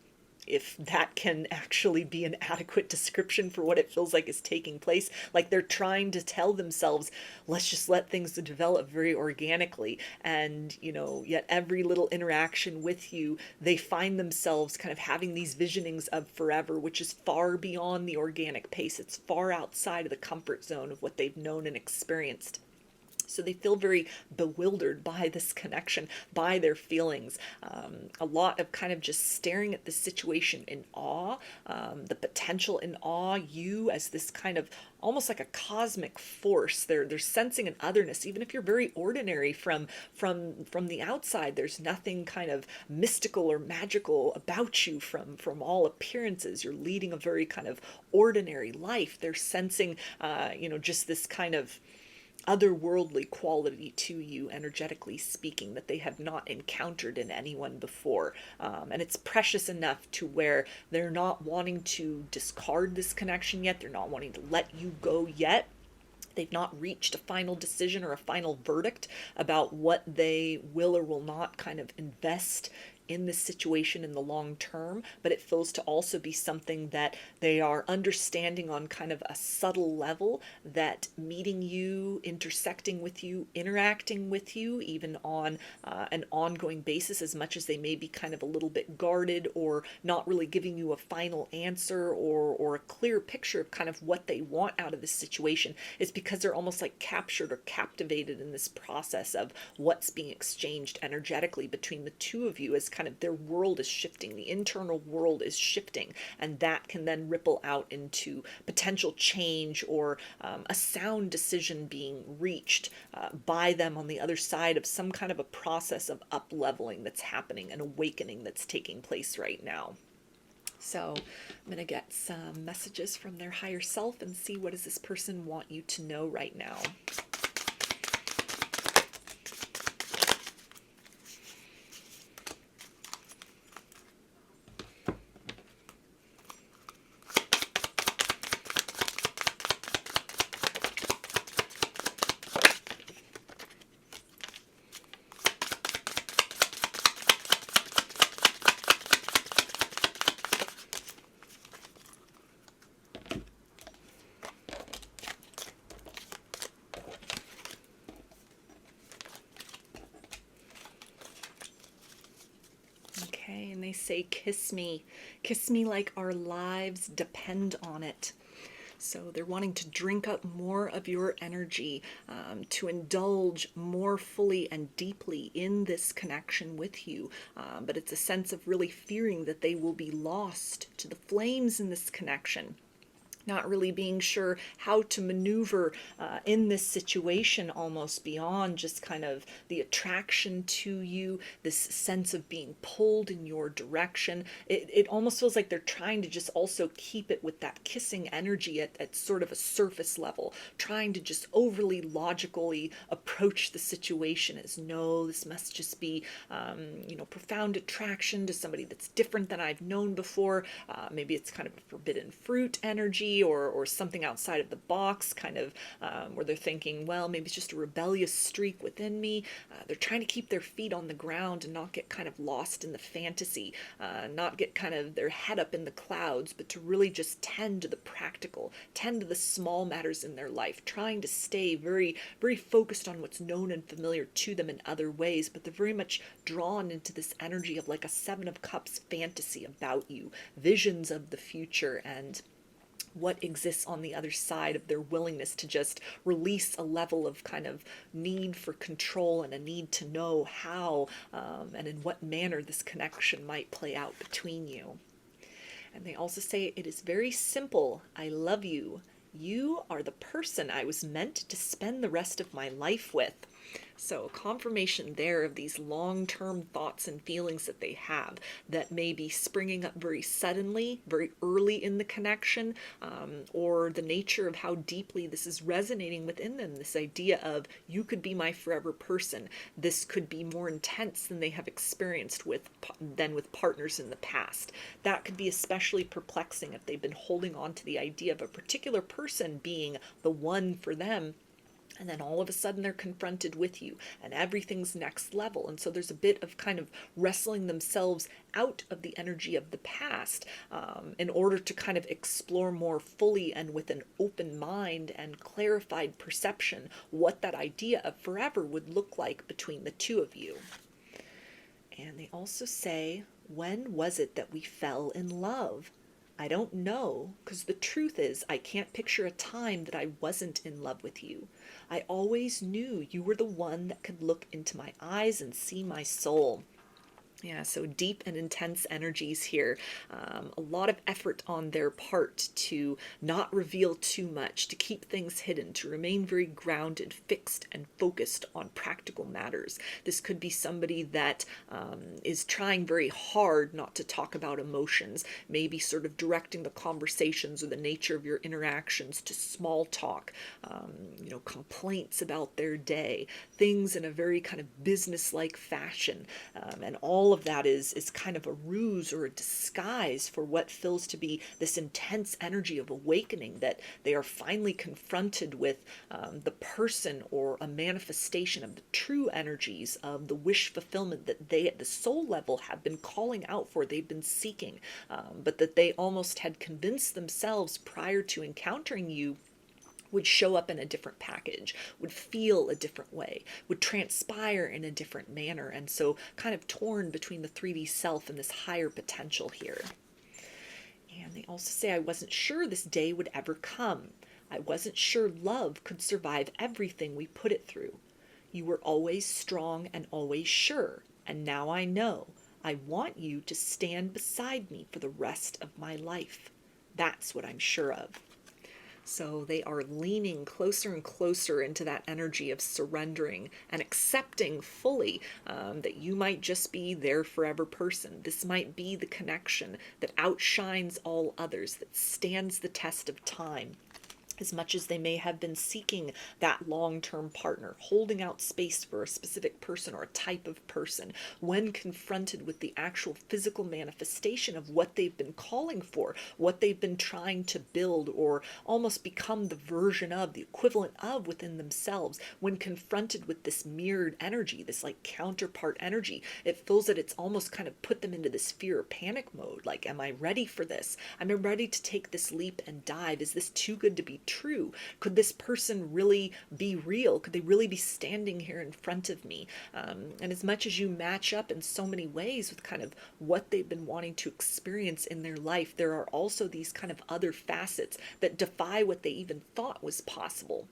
if that can actually be an adequate description for what it feels like is taking place. Like they're trying to tell themselves, let's just let things develop very organically. And, yet every little interaction with you, they find themselves kind of having these visionings of forever, which is far beyond the organic pace. It's far outside of the comfort zone of what they've known and experienced. So they feel very bewildered by this connection, by their feelings. A lot of kind of just staring at the situation in awe, the potential in awe, you as this kind of almost like a cosmic force. They're sensing an otherness, even if you're very ordinary from the outside. There's nothing kind of mystical or magical about you from all appearances. You're leading a very kind of ordinary life. They're sensing, just this kind of otherworldly quality to you, energetically speaking, that they have not encountered in anyone before. And it's precious enough to where they're not wanting to discard this connection yet. They're not wanting to let you go yet. They've not reached a final decision or a final verdict about what they will or will not kind of invest in this situation in the long term, but it feels to also be something that they are understanding on kind of a subtle level, that meeting you, intersecting with you, interacting with you, even on an ongoing basis, as much as they may be kind of a little bit guarded or not really giving you a final answer or a clear picture of kind of what they want out of this situation, is because they're almost like captured or captivated in this process of what's being exchanged energetically between the two of you, as kind of their world is shifting, the internal world is shifting, and that can then ripple out into potential change or a sound decision being reached by them on the other side of some kind of a process of up-leveling that's happening, an awakening that's taking place right now. So I'm going to get some messages from their higher self and see, what does this person want you to know right now? And they say, kiss me like our lives depend on it. So they're wanting to drink up more of your energy, to indulge more fully and deeply in this connection with you. But it's a sense of really fearing that they will be lost to the flames in this connection. Not really being sure how to maneuver in this situation, almost beyond just kind of the attraction to you, this sense of being pulled in your direction. It almost feels like they're trying to just also keep it with that kissing energy at sort of a surface level, trying to just overly logically approach the situation as, no, this must just be, profound attraction to somebody that's different than I've known before. Maybe it's kind of a forbidden fruit energy, or something outside of the box, kind of where they're thinking, well, maybe it's just a rebellious streak within me. They're trying to keep their feet on the ground and not get kind of lost in the fantasy, not get kind of their head up in the clouds, but to really just tend to the practical, tend to the small matters in their life, trying to stay very, very focused on what's known and familiar to them in other ways, but they're very much drawn into this energy of like a Seven of Cups fantasy about you, visions of the future, and what exists on the other side of their willingness to just release a level of kind of need for control and a need to know how and in what manner this connection might play out between you. And they also say, it is very simple. I love you. You are the person I was meant to spend the rest of my life with. So, confirmation there of these long-term thoughts and feelings that they have that may be springing up very suddenly, very early in the connection, or the nature of how deeply this is resonating within them. This idea of, you could be my forever person. This could be more intense than they have experienced than with partners in the past. That could be especially perplexing if they've been holding on to the idea of a particular person being the one for them, and then all of a sudden they're confronted with you and everything's next level. And so there's a bit of kind of wrestling themselves out of the energy of the past, in order to kind of explore more fully and with an open mind and clarified perception what that idea of forever would look like between the two of you. And they also say, when was it that we fell in love? I don't know, because the truth is, I can't picture a time that I wasn't in love with you. I always knew you were the one that could look into my eyes and see my soul. Yeah, so deep and intense energies here. A lot of effort on their part to not reveal too much, to keep things hidden, to remain very grounded, fixed, and focused on practical matters. This could be somebody that is trying very hard not to talk about emotions, maybe sort of directing the conversations or the nature of your interactions to small talk, complaints about their day, things in a very kind of business-like fashion, and all of that is kind of a ruse or a disguise for what feels to be this intense energy of awakening, that they are finally confronted with the person or a manifestation of the true energies of the wish fulfillment that they at the soul level have been calling out for, they've been seeking, but that they almost had convinced themselves prior to encountering you would show up in a different package, would feel a different way, would transpire in a different manner, and so kind of torn between the 3D self and this higher potential here. And they also say, I wasn't sure this day would ever come. I wasn't sure love could survive everything we put it through. You were always strong and always sure, and now I know. I want you to stand beside me for the rest of my life. That's what I'm sure of. So they are leaning closer and closer into that energy of surrendering and accepting fully that you might just be their forever person. This might be the connection that outshines all others, that stands the test of time. As much as they may have been seeking that long-term partner, holding out space for a specific person or a type of person, when confronted with the actual physical manifestation of what they've been calling for, what they've been trying to build or almost become the version of, the equivalent of within themselves, when confronted with this mirrored energy, this like counterpart energy, it feels that it's almost kind of put them into this fear or panic mode. Like, am I ready for this? Am I ready to take this leap and dive? Is this too good to be true? Could this person really be real? Could they really be standing here in front of me? And as much as you match up in so many ways with kind of what they've been wanting to experience in their life, there are also these kind of other facets that defy what they even thought was possible.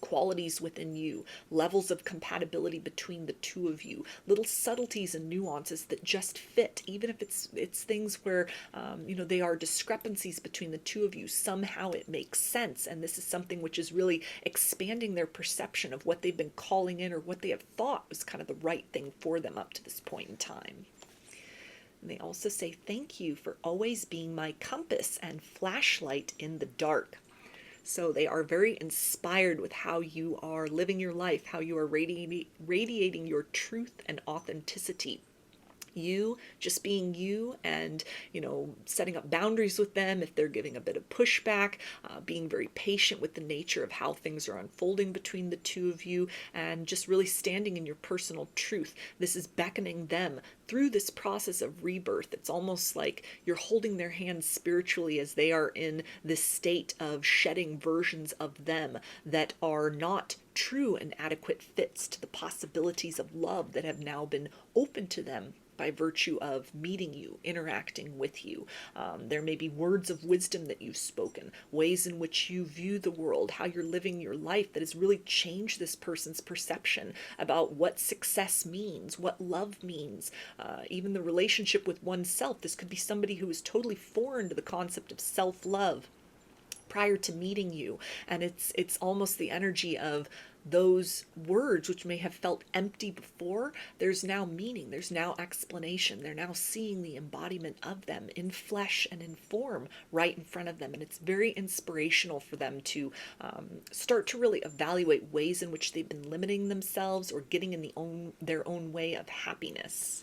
Qualities within you, levels of compatibility between the two of you, little subtleties and nuances that just fit, even if it's things where they are discrepancies between the two of you. Somehow it makes sense, and this is something which is really expanding their perception of what they've been calling in or what they have thought was kind of the right thing for them up to this point in time. And they also say, thank you for always being my compass and flashlight in the dark. So they are very inspired with how you are living your life, how you are radiating your truth and authenticity. You just being you, and setting up boundaries with them if they're giving a bit of pushback, being very patient with the nature of how things are unfolding between the two of you, and just really standing in your personal truth. This is beckoning them through this process of rebirth. It's almost like you're holding their hands spiritually as they are in this state of shedding versions of them that are not true and adequate fits to the possibilities of love that have now been open to them by virtue of meeting you, interacting with you. There may be words of wisdom that you've spoken, ways in which you view the world, how you're living your life that has really changed this person's perception about what success means, what love means, even the relationship with oneself. This could be somebody who is totally foreign to the concept of self-love prior to meeting you, and it's almost the energy of those words which may have felt empty before. There's now meaning, there's now explanation, they're now seeing the embodiment of them in flesh and in form right in front of them, and it's very inspirational for them to start to really evaluate ways in which they've been limiting themselves or getting in their own way of happiness.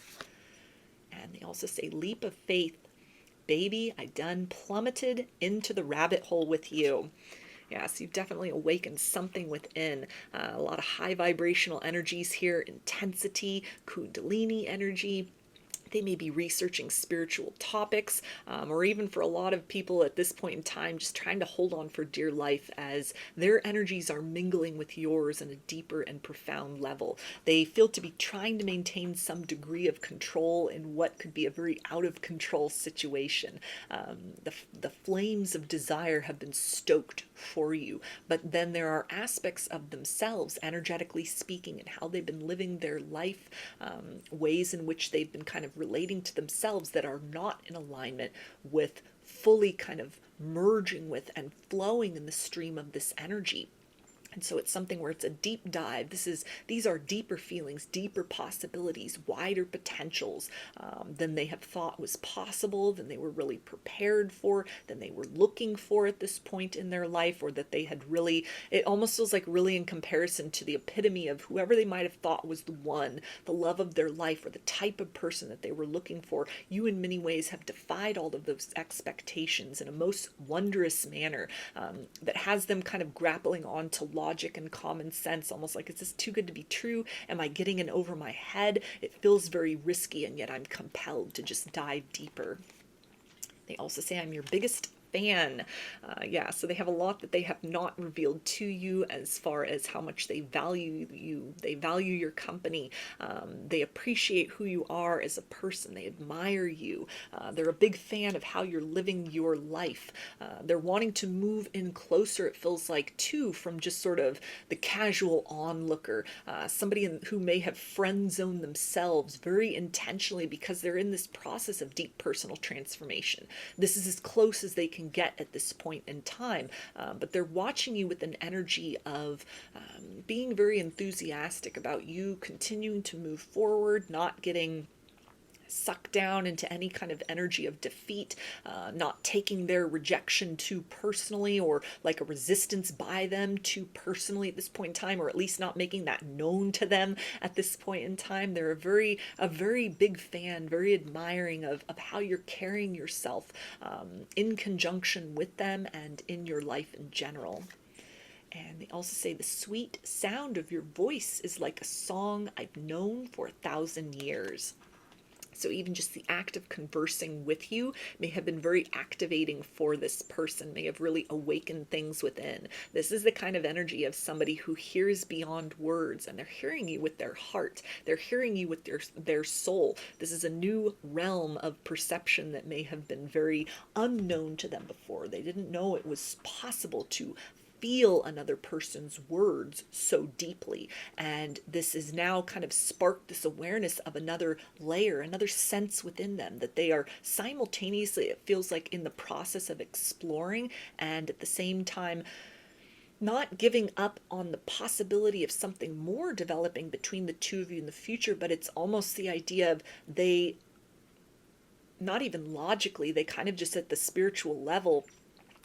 And they also say, leap of faith. Baby, I done plummeted into the rabbit hole with you. Yes, you've definitely awakened something within. A lot of high vibrational energies here, intensity, kundalini energy. They may be researching spiritual topics, or even for a lot of people at this point in time, just trying to hold on for dear life as their energies are mingling with yours on a deeper and profound level. They feel to be trying to maintain some degree of control in what could be a very out of control situation. The flames of desire have been stoked for you, but then there are aspects of themselves, energetically speaking, and how they've been living their life, ways in which they've been kind of relating to themselves that are not in alignment with fully kind of merging with and flowing in the stream of this energy. And so it's something where it's a deep dive. These are deeper feelings, deeper possibilities, wider potentials than they have thought was possible, than they were really prepared for, than they were looking for at this point in their life, or that they had really, it almost feels like really in comparison to the epitome of whoever they might have thought was the one, the love of their life, or the type of person that they were looking for. You in many ways have defied all of those expectations in a most wondrous manner that has them kind of grappling on to logic and common sense, almost like, is this too good to be true? Am I getting in over my head? It feels very risky, and yet I'm compelled to just dive deeper. They also say, I'm your biggest fan. So they have a lot that they have not revealed to you as far as how much they value you. They value your company. They appreciate who you are as a person. They admire you. They're a big fan of how you're living your life. They're wanting to move in closer, it feels like, too, from just sort of the casual onlooker, somebody who may have friend zoned themselves very intentionally because they're in this process of deep personal transformation. This is as close as they can get at this point in time, but they're watching you with an energy of being very enthusiastic about you continuing to move forward, not getting sucked down into any kind of energy of defeat, not taking their rejection too personally, or like a resistance by them too personally at this point in time, or at least not making that known to them at this point in time. They're a very big fan, very admiring of how you're carrying yourself in conjunction with them and in your life in general. And they also say, the sweet sound of your voice is like a song I've known for 1,000 years. So even just the act of conversing with you may have been very activating for this person, may have really awakened things within. This is the kind of energy of somebody who hears beyond words, and they're hearing you with their heart. They're hearing you with their soul. This is a new realm of perception that may have been very unknown to them before. They didn't know it was possible to feel another person's words so deeply, and this is now kind of sparked this awareness of another layer, another sense within them that they are simultaneously, it feels like, in the process of exploring, and at the same time not giving up on the possibility of something more developing between the two of you in the future. But it's almost the idea of they, not even logically, they kind of just at the spiritual level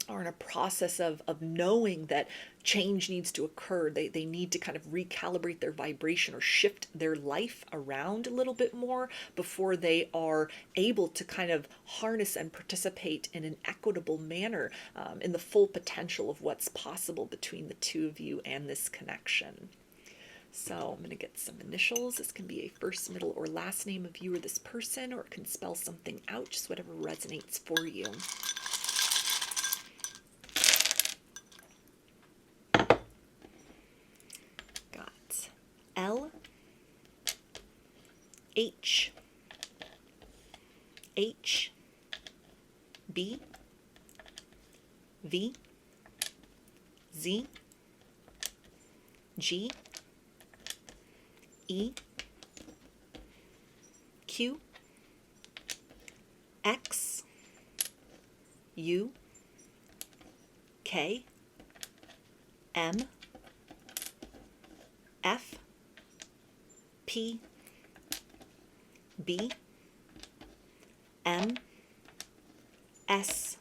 are in a process of knowing that change needs to occur. They need to kind of recalibrate their vibration or shift their life around a little bit more before they are able to kind of harness and participate in an equitable manner in the full potential of what's possible between the two of you and this connection. So I'm going to get some initials. This can be a first, middle, or last name of you or this person, or it can spell something out, just whatever resonates for you. L, H, H, B, V, Z, G, E, Q, X, U, K, M, F, P, B, M, S,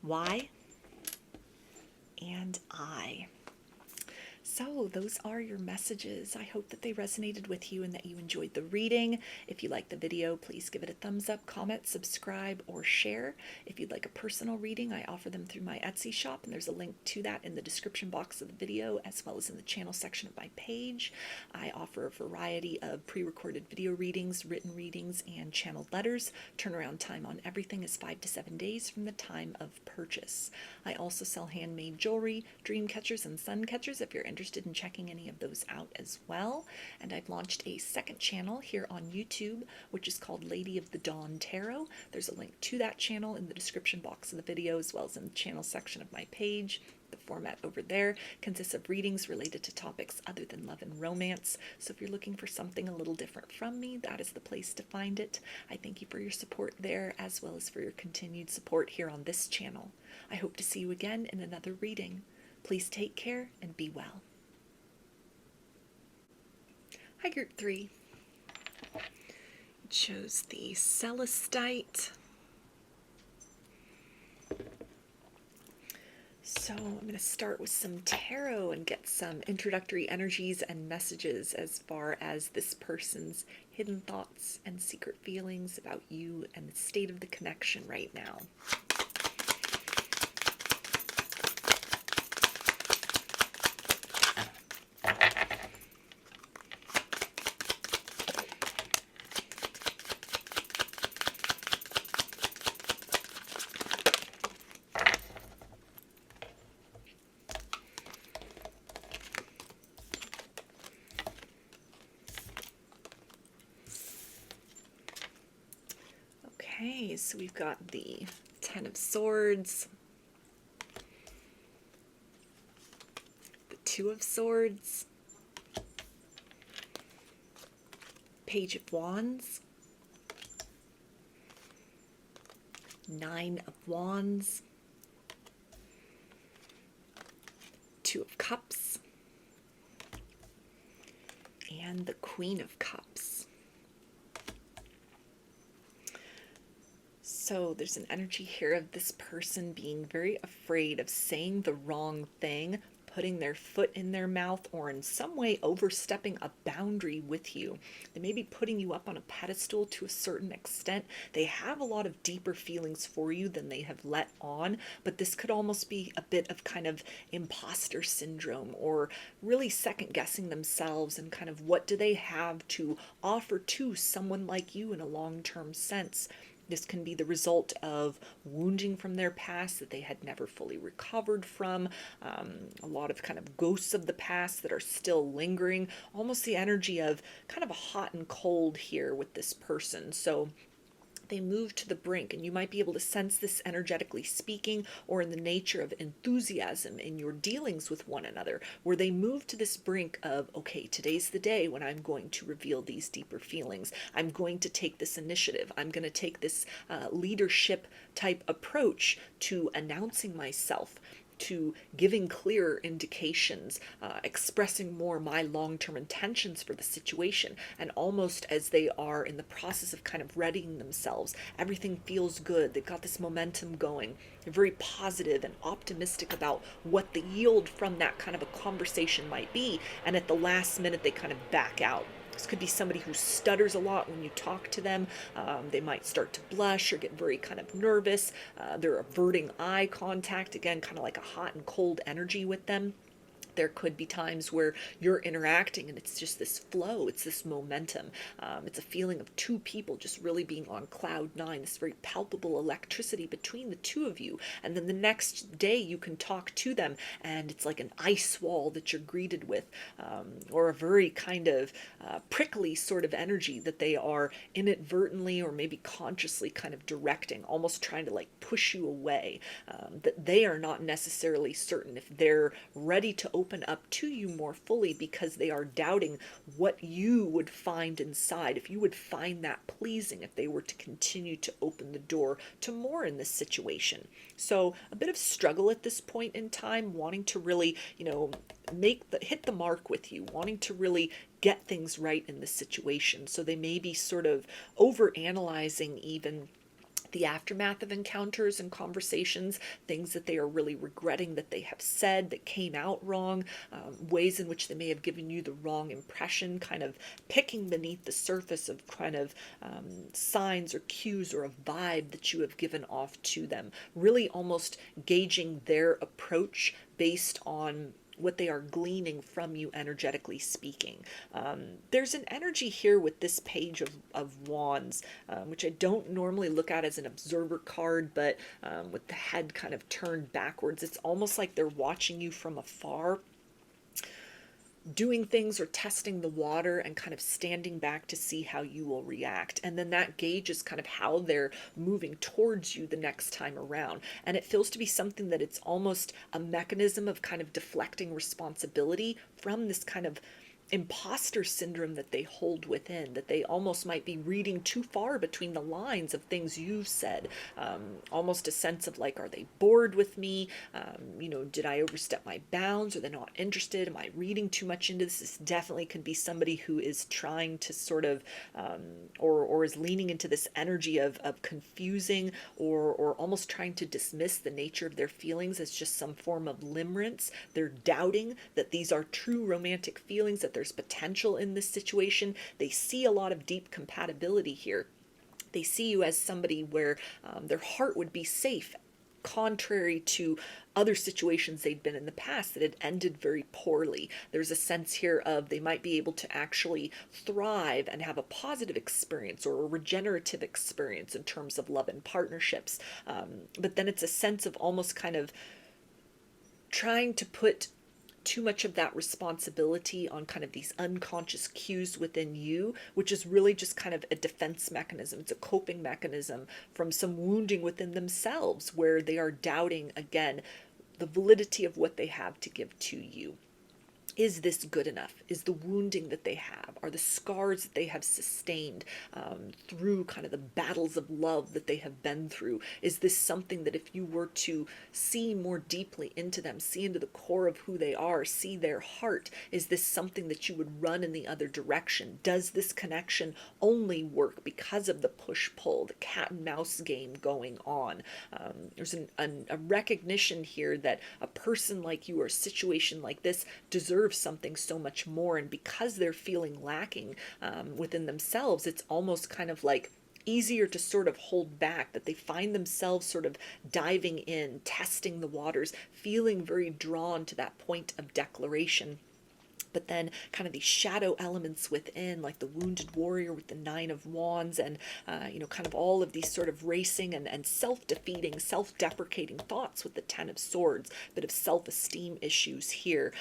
Y, and I. So those are your messages. I hope that they resonated with you and that you enjoyed the reading. If you liked the video, please give it a thumbs up, comment, subscribe, or share. If you'd like a personal reading, I offer them through my Etsy shop, and there's a link to that in the description box of the video, as well as in the channel section of my page. I offer a variety of pre-recorded video readings, written readings, and channeled letters. Turnaround time on everything is 5 to 7 days from the time of purchase. I also sell handmade jewelry, dream catchers, and sun catchers if you're interested in checking any of those out as well. And I've launched a second channel here on YouTube, which is called Lady of the Dawn Tarot. There's a link to that channel in the description box of the video, as well as in the channel section of my page. The format over there consists of readings related to topics other than love and romance. So if you're looking for something a little different from me, that is the place to find it. I thank you for your support there, as well as for your continued support here on this channel. I hope to see you again in another reading. Please take care and be well. Hi, Group 3. Chose the Celestite. So I'm going to start with some tarot and get some introductory energies and messages as far as this person's hidden thoughts and secret feelings about you and the state of the connection right now. Okay, so we've got the Ten of Swords, the Two of Swords, Page of Wands, Nine of Wands, Two of Cups, and the Queen of Cups. So there's an energy here of this person being very afraid of saying the wrong thing, putting their foot in their mouth, or in some way overstepping a boundary with you. They may be putting you up on a pedestal to a certain extent. They have a lot of deeper feelings for you than they have let on, but this could almost be a bit of kind of imposter syndrome, or really second guessing themselves and kind of what do they have to offer to someone like you in a long-term sense. This can be the result of wounding from their past that they had never fully recovered from, a lot of kind of ghosts of the past that are still lingering, almost the energy of kind of a hot and cold here with this person. So they move to the brink, and you might be able to sense this energetically speaking, or in the nature of enthusiasm in your dealings with one another, where they move to this brink of, okay, today's the day when I'm going to reveal these deeper feelings. I'm going to take this initiative. I'm going to take this leadership type approach to announcing myself, to giving clearer indications, expressing more my long-term intentions for the situation. And almost as they are in the process of kind of readying themselves, everything feels good. They've got this momentum going. They're very positive and optimistic about what the yield from that kind of a conversation might be. And at the last minute, they kind of back out. This could be somebody who stutters a lot when you talk to them. They might start to blush or get very kind of nervous. They're averting eye contact, again, kind of like a hot and cold energy with them. There could be times where you're interacting and it's just this flow, it's this momentum. It's a feeling of two people just really being on cloud nine, this very palpable electricity between the two of you. And then the next day you can talk to them and it's like an ice wall that you're greeted with, or a very kind of prickly sort of energy that they are inadvertently or maybe consciously kind of directing, almost trying to like push you away. That they are not necessarily certain if they're ready to open up to you more fully, because they are doubting what you would find inside, if you would find that pleasing, if they were to continue to open the door to more in this situation. So a bit of struggle at this point in time, wanting to really, hit the mark with you, wanting to really get things right in this situation. So they may be sort of over analyzing even the aftermath of encounters and conversations, things that they are really regretting that they have said that came out wrong, ways in which they may have given you the wrong impression, kind of picking beneath the surface of kind of signs or cues or a vibe that you have given off to them, really almost gauging their approach based on what they are gleaning from you, energetically speaking. There's an energy here with this page of wands, which I don't normally look at as an observer card, but with the head kind of turned backwards, it's almost like they're watching you from afar, doing things or testing the water and kind of standing back to see how you will react. And then that gauges kind of how they're moving towards you the next time around. And it feels to be something that it's almost a mechanism of kind of deflecting responsibility from this kind of imposter syndrome that they hold within, that they almost might be reading too far between the lines of things you've said. Almost a sense of like, are they bored with me? Did I overstep my bounds? Are they not interested? Am I reading too much into this? This definitely could be somebody who is trying to sort of, or is leaning into this energy of confusing or almost trying to dismiss the nature of their feelings as just some form of limerence. They're doubting that these are true romantic feelings, that there's potential in this situation. They see a lot of deep compatibility here. They see you as somebody where their heart would be safe, contrary to other situations they'd been in the past that had ended very poorly. There's a sense here of they might be able to actually thrive and have a positive experience or a regenerative experience in terms of love and partnerships. But then it's a sense of almost kind of trying to put too much of that responsibility on kind of these unconscious cues within you, which is really just kind of a defense mechanism. It's a coping mechanism from some wounding within themselves, where they are doubting, again, the validity of what they have to give to you. Is this good enough? Is the wounding that they have, are the scars that they have sustained through kind of the battles of love that they have been through, is this something that if you were to see more deeply into them, see into the core of who they are, see their heart, is this something that you would run in the other direction? Does this connection only work because of the push-pull, the cat and mouse game going on? There's a recognition here that a person like you or a situation like this deserves something so much more, and because they're feeling lacking within themselves, it's almost kind of like easier to sort of hold back, that they find themselves sort of diving in, testing the waters, feeling very drawn to that point of declaration. But then kind of these shadow elements within, like the wounded warrior with the 9 of wands, and kind of all of these sort of racing and self-defeating, self-deprecating thoughts with the 10 of swords, a bit of self-esteem issues here,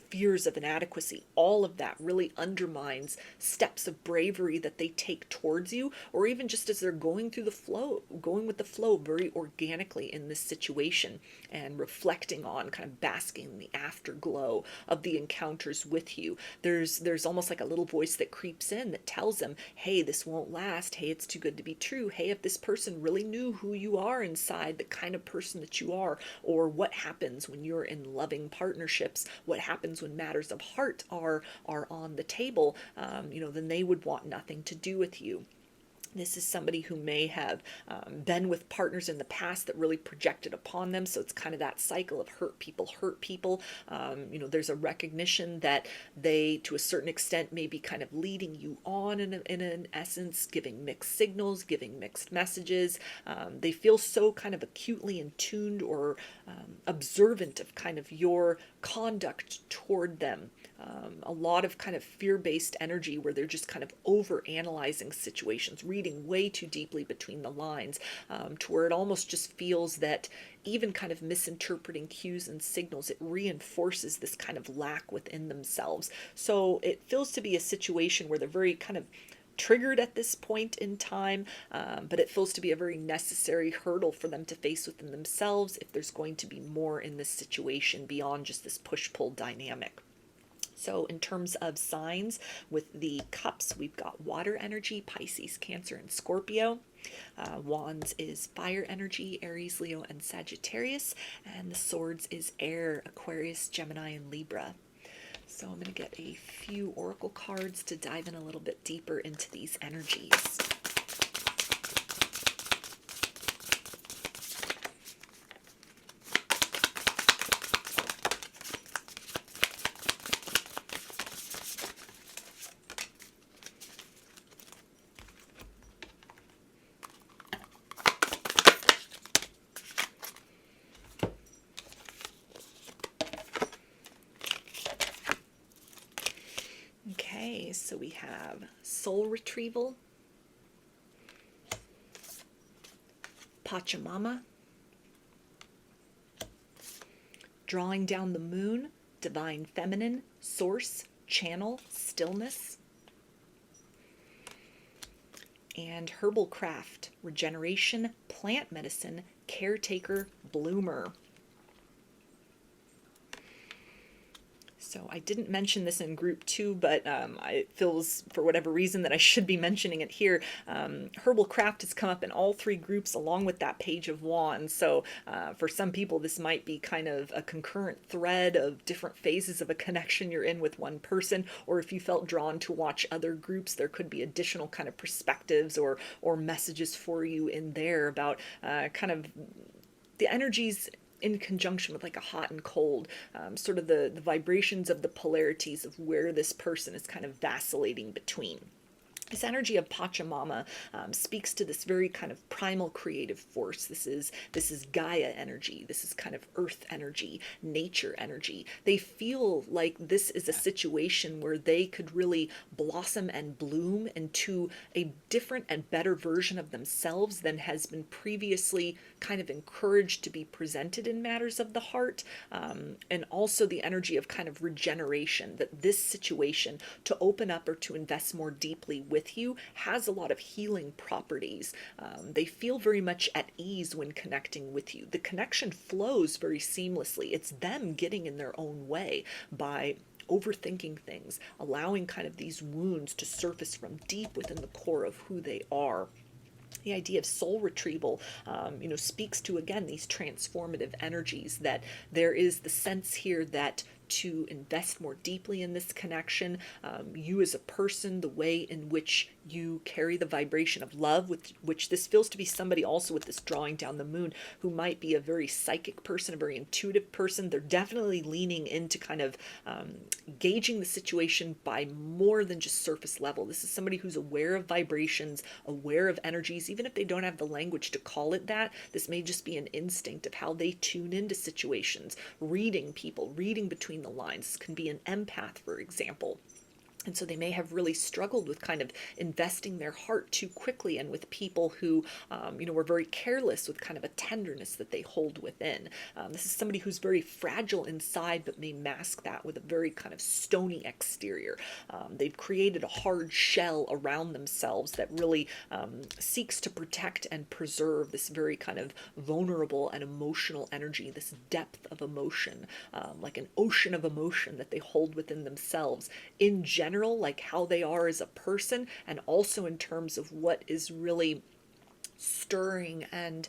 fears of inadequacy. All of that really undermines steps of bravery that they take towards you, or even just as they're going through the flow, going with the flow very organically in this situation, and reflecting on, kind of basking in the afterglow of the encounters with you. There's almost like a little voice that creeps in that tells them, hey, this won't last. Hey, it's too good to be true. Hey, if this person really knew who you are inside, the kind of person that you are, or what happens when you're in loving partnerships, what happens when matters of heart are on the table, then they would want nothing to do with you. This is somebody who may have been with partners in the past that really projected upon them. So it's kind of that cycle of hurt people hurt people. There's a recognition that they, to a certain extent, may be kind of leading you on in an essence, giving mixed signals, giving mixed messages. They feel so kind of acutely in tuned or observant of kind of your conduct toward them. A lot of kind of fear-based energy where they're just kind of over-analyzing situations, reading way too deeply between the lines, to where it almost just feels that even kind of misinterpreting cues and signals, it reinforces this kind of lack within themselves. So it feels to be a situation where they're very kind of triggered at this point in time, but it feels to be a very necessary hurdle for them to face within themselves if there's going to be more in this situation beyond just this push-pull dynamic. So in terms of signs, with the cups, we've got water energy, Pisces, Cancer, and Scorpio. Wands is fire energy, Aries, Leo, and Sagittarius. And the swords is air, Aquarius, Gemini, and Libra. So I'm going to get a few oracle cards to dive in a little bit deeper into these energies. Okay, so we have soul retrieval, Pachamama, drawing down the moon, divine feminine, source, channel, stillness, and herbal craft, regeneration, plant medicine, caretaker, bloomer. So I didn't mention this in group 2, but it feels, for whatever reason, that I should be mentioning it here. Herbal craft has come up in all 3 groups along with that page of wands. So for some people, this might be kind of a concurrent thread of different phases of a connection you're in with one person. Or if you felt drawn to watch other groups, there could be additional kind of perspectives or messages for you in there about kind of the energies in conjunction with like a hot and cold, sort of the vibrations of the polarities of where this person is kind of vacillating between. This energy of Pachamama speaks to this very kind of primal creative force. This is Gaia energy. This is kind of earth energy, nature energy. They feel like this is a situation where they could really blossom and bloom into a different and better version of themselves than has been previously kind of encouraged to be presented in matters of the heart. And also the energy of kind of regeneration, that this situation, to open up or to invest more deeply with you, has a lot of healing properties. They feel very much at ease when connecting with you. The connection flows very seamlessly. It's them getting in their own way by overthinking things, allowing kind of these wounds to surface from deep within the core of who they are. The idea of soul retrieval, speaks to, again, these transformative energies, that there is the sense here that to invest more deeply in this connection, you as a person, the way in which you carry the vibration of love, with which this feels to be somebody also with this drawing down the moon who might be a very psychic person, a very intuitive person. They're definitely leaning into kind of gauging the situation by more than just surface level. This is somebody who's aware of vibrations, aware of energies, even if they don't have the language to call it that. This may just be an instinct of how they tune into situations, reading people, reading between the lines. This can be an empath, for example. And so they may have really struggled with kind of investing their heart too quickly, and with people who, were very careless with kind of a tenderness that they hold within. This is somebody who's very fragile inside, but may mask that with a very kind of stony exterior. They've created a hard shell around themselves that really seeks to protect and preserve this very kind of vulnerable and emotional energy, this depth of emotion, like an ocean of emotion that they hold within themselves in general, like how they are as a person, and also in terms of what is really stirring and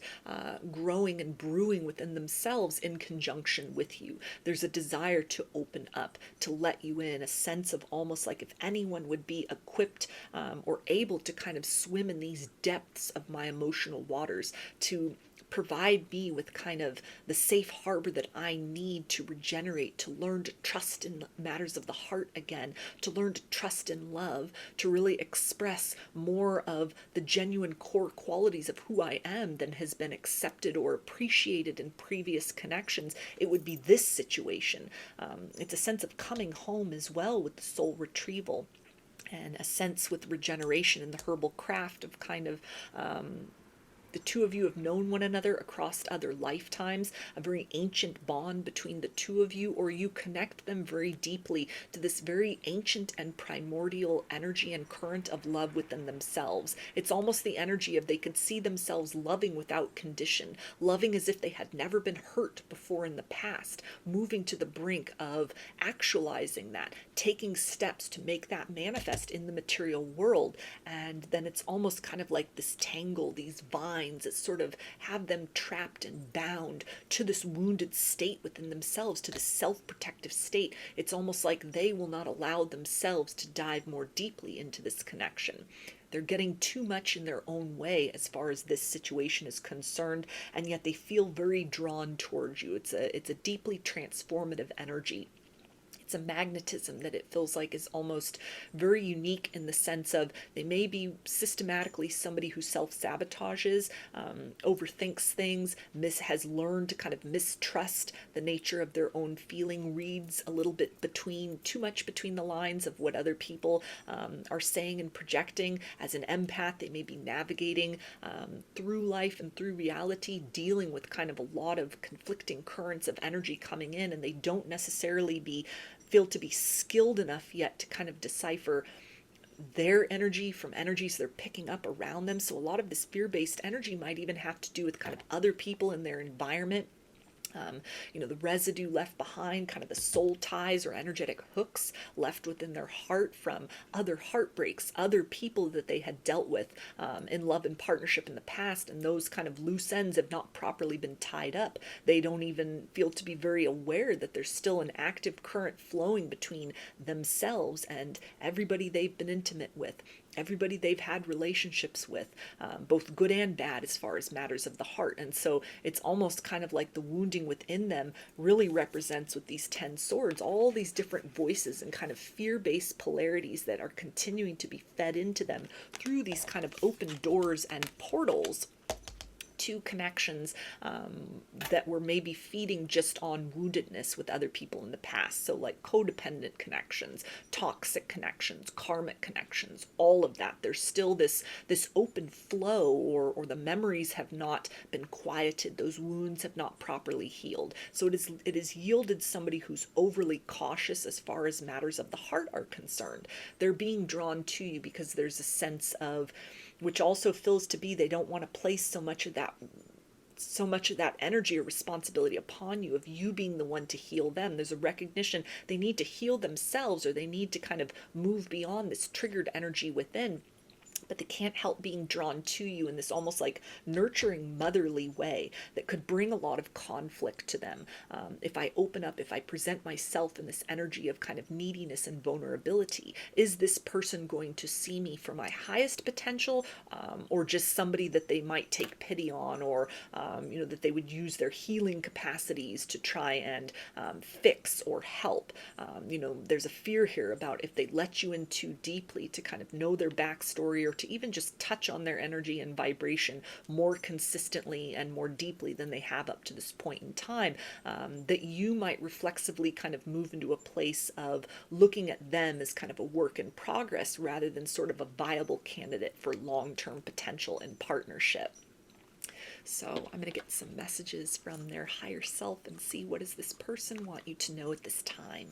growing and brewing within themselves in conjunction with you. There's a desire to open up, to let you in, a sense of almost like if anyone would be equipped or able to kind of swim in these depths of my emotional waters, to provide me with kind of the safe harbor that I need to regenerate, to learn to trust in matters of the heart again, to learn to trust in love, to really express more of the genuine core qualities of who I am than has been accepted or appreciated in previous connections. It would be this situation. It's a sense of coming home as well with the soul retrieval, and a sense with regeneration in the herbal craft of kind of the two of you have known one another across other lifetimes, a very ancient bond between the two of you, or you connect them very deeply to this very ancient and primordial energy and current of love within themselves. It's almost the energy of they could see themselves loving without condition, loving as if they had never been hurt before in the past, moving to the brink of actualizing that, taking steps to make that manifest in the material world. And then it's almost kind of like this tangle, these vines that sort of have them trapped and bound to this wounded state within themselves, to the self-protective state. It's almost like they will not allow themselves to dive more deeply into this connection. They're getting too much in their own way as far as this situation is concerned, and yet they feel very drawn towards you. It's a deeply transformative energy. It's a magnetism that it feels like is almost very unique in the sense of they may be systematically somebody who self-sabotages, overthinks things, has learned to kind of mistrust the nature of their own feeling, reads a little bit too much between the lines of what other people are saying and projecting. As an empath, they may be navigating through life and through reality, dealing with kind of a lot of conflicting currents of energy coming in, and they don't necessarily feel to be skilled enough yet to kind of decipher their energy from energies they're picking up around them. So a lot of this fear-based energy might even have to do with kind of other people in their environment. The residue left behind, kind of the soul ties or energetic hooks left within their heart from other heartbreaks, other people that they had dealt with in love and partnership in the past, and those kind of loose ends have not properly been tied up. They don't even feel to be very aware that there's still an active current flowing between themselves and everybody they've been intimate with, everybody they've had relationships with, both good and bad as far as matters of the heart. And so it's almost kind of like the wounding within them really represents, with these 10 swords, all these different voices and kind of fear-based polarities that are continuing to be fed into them through these kind of open doors and portals to connections that were maybe feeding just on woundedness with other people in the past. So like codependent connections, toxic connections, karmic connections, all of that. There's still this open flow, or the memories have not been quieted. Those wounds have not properly healed. So it is yielded somebody who's overly cautious as far as matters of the heart are concerned. They're being drawn to you because there's a sense of, which also feels to be, they don't want to place so much of that energy or responsibility upon you, of you being the one to heal them. There's a recognition they need to heal themselves, or they need to kind of move beyond this triggered energy within. But they can't help being drawn to you in this almost like nurturing, motherly way that could bring a lot of conflict to them. If I open up, if I present myself in this energy of kind of neediness and vulnerability, is this person going to see me for my highest potential, or just somebody that they might take pity on, or that they would use their healing capacities to try and fix or help? There's a fear here about if they let you in too deeply to kind of know their backstory, or to even just touch on their energy and vibration more consistently and more deeply than they have up to this point in time, that you might reflexively kind of move into a place of looking at them as kind of a work in progress rather than sort of a viable candidate for long-term potential in partnership. So I'm going to get some messages from their higher self and see, what does this person want you to know at this time?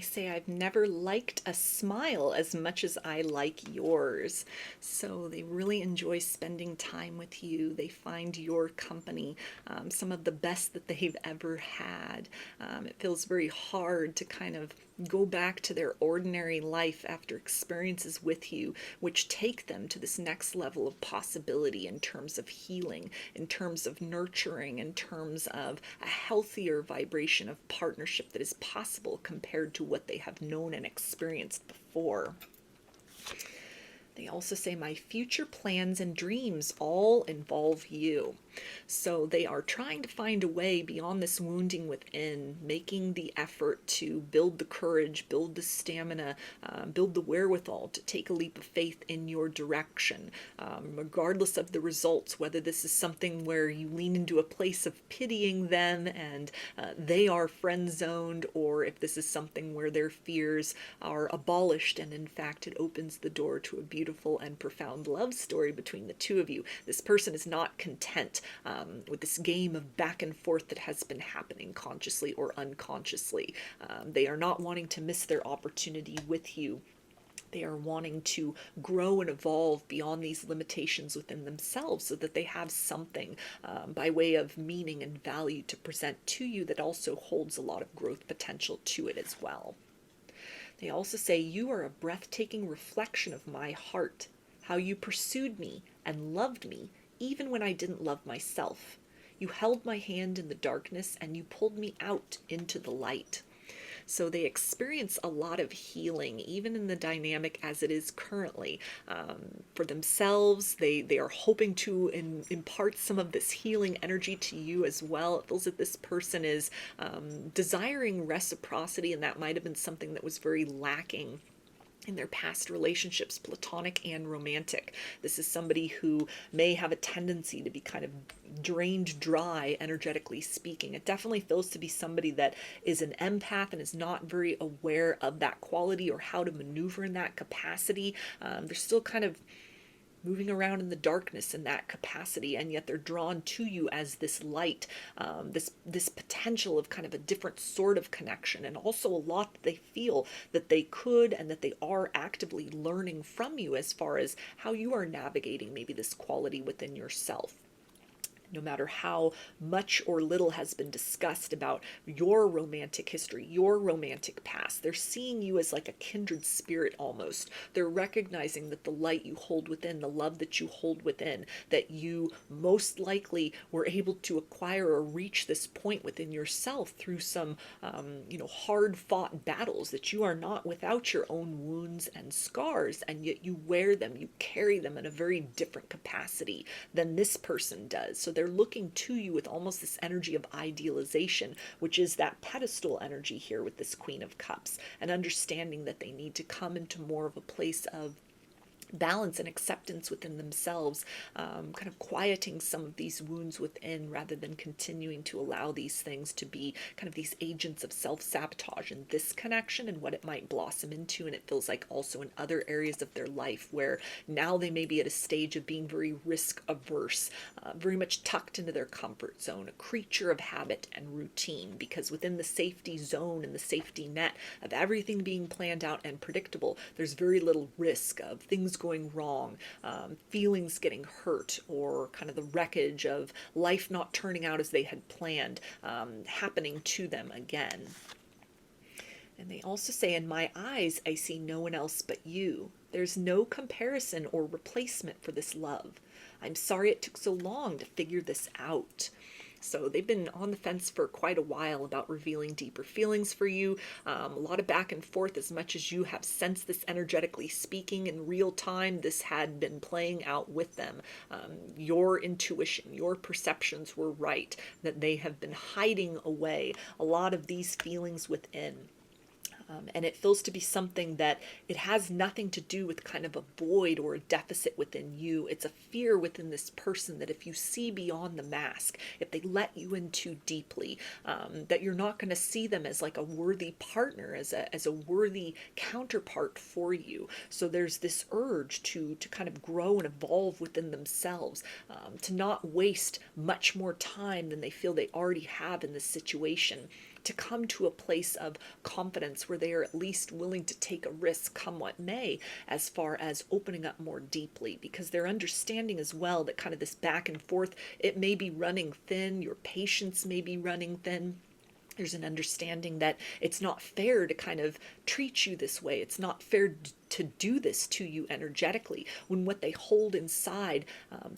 they say, I've never liked a smile as much as I like yours. So they really enjoy spending time with you. They find your company some of the best that they've ever had. It feels very hard to kind of go back to their ordinary life after experiences with you, which take them to this next level of possibility in terms of healing, in terms of nurturing, in terms of a healthier vibration of partnership that is possible compared to what they have known and experienced before. They also say, my future plans and dreams all involve you. So they are trying to find a way beyond this wounding within, making the effort to build the courage, build the stamina, build the wherewithal to take a leap of faith in your direction, regardless of the results, whether this is something where you lean into a place of pitying them and they are friend zoned, or if this is something where their fears are abolished and in fact it opens the door to a beautiful and profound love story between the two of you. This person is not content with this game of back and forth that has been happening consciously or unconsciously. They are not wanting to miss their opportunity with you. They are wanting to grow and evolve beyond these limitations within themselves so that they have something by way of meaning and value to present to you that also holds a lot of growth potential to it as well. They also say, you are a breathtaking reflection of my heart, how you pursued me and loved me even when I didn't love myself. You held my hand in the darkness and you pulled me out into the light. So they experience a lot of healing, even in the dynamic as it is currently. For themselves, they are hoping to impart some of this healing energy to you as well. It feels that this person is desiring reciprocity, and that might have been something that was very lacking in their past relationships, platonic and romantic. This is somebody who may have a tendency to be kind of drained dry, energetically speaking. It definitely feels to be somebody that is an empath and is not very aware of that quality or how to maneuver in that capacity. They're still kind of moving around in the darkness in that capacity, and yet they're drawn to you as this light, this potential of kind of a different sort of connection, and also a lot that they feel that they could and that they are actively learning from you as far as how you are navigating maybe this quality within yourself. No matter how much or little has been discussed about your romantic history, your romantic past, they're seeing you as like a kindred spirit almost. They're recognizing that the light you hold within, the love that you hold within, that you most likely were able to acquire or reach this point within yourself through some, hard fought battles, that you are not without your own wounds and scars, and yet you wear them, you carry them in a very different capacity than this person does. So they're looking to you with almost this energy of idealization, which is that pedestal energy here with this Queen of Cups, and understanding that they need to come into more of a place of balance and acceptance within themselves, kind of quieting some of these wounds within rather than continuing to allow these things to be kind of these agents of self-sabotage in this connection and what it might blossom into. And it feels like also in other areas of their life where now they may be at a stage of being very risk averse, very much tucked into their comfort zone, a creature of habit and routine, because within the safety zone and the safety net of everything being planned out and predictable, there's very little risk of things going wrong, feelings getting hurt, or kind of the wreckage of life not turning out as they had planned happening to them again. And they also say, in my eyes, I see no one else but you. There's no comparison or replacement for this love. I'm sorry it took so long to figure this out. So they've been on the fence for quite a while about revealing deeper feelings for you. A lot of back and forth. As much as you have sensed this energetically speaking in real time, this had been playing out with them. Your intuition, your perceptions were right, that they have been hiding away a lot of these feelings within. And it feels to be something that it has nothing to do with kind of a void or a deficit within you. It's a fear within this person that if you see beyond the mask, if they let you in too deeply, that you're not going to see them as like a worthy partner, as a worthy counterpart for you. So there's this urge to kind of grow and evolve within themselves, to not waste much more time than they feel they already have in this situation, to come to a place of confidence where they are at least willing to take a risk come what may, as far as opening up more deeply, because they're understanding as well that kind of this back and forth, it may be running thin, your patience may be running thin. There's an understanding that it's not fair to kind of treat you this way. It's not fair to do this to you energetically, when what they hold inside,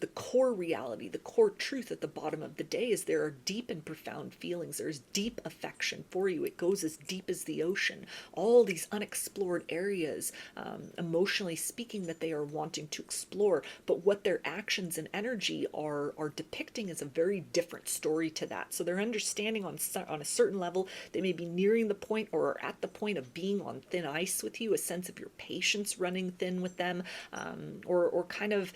the core reality, the core truth at the bottom of the day, is there are deep and profound feelings. There's deep affection for you. It goes as deep as the ocean. All these unexplored areas, emotionally speaking, that they are wanting to explore, but what their actions and energy are depicting is a very different story to that. So they're understanding on a certain level, they may be nearing the point or are at the point of being on thin ice with you, a sense of your patience running thin with them, or kind of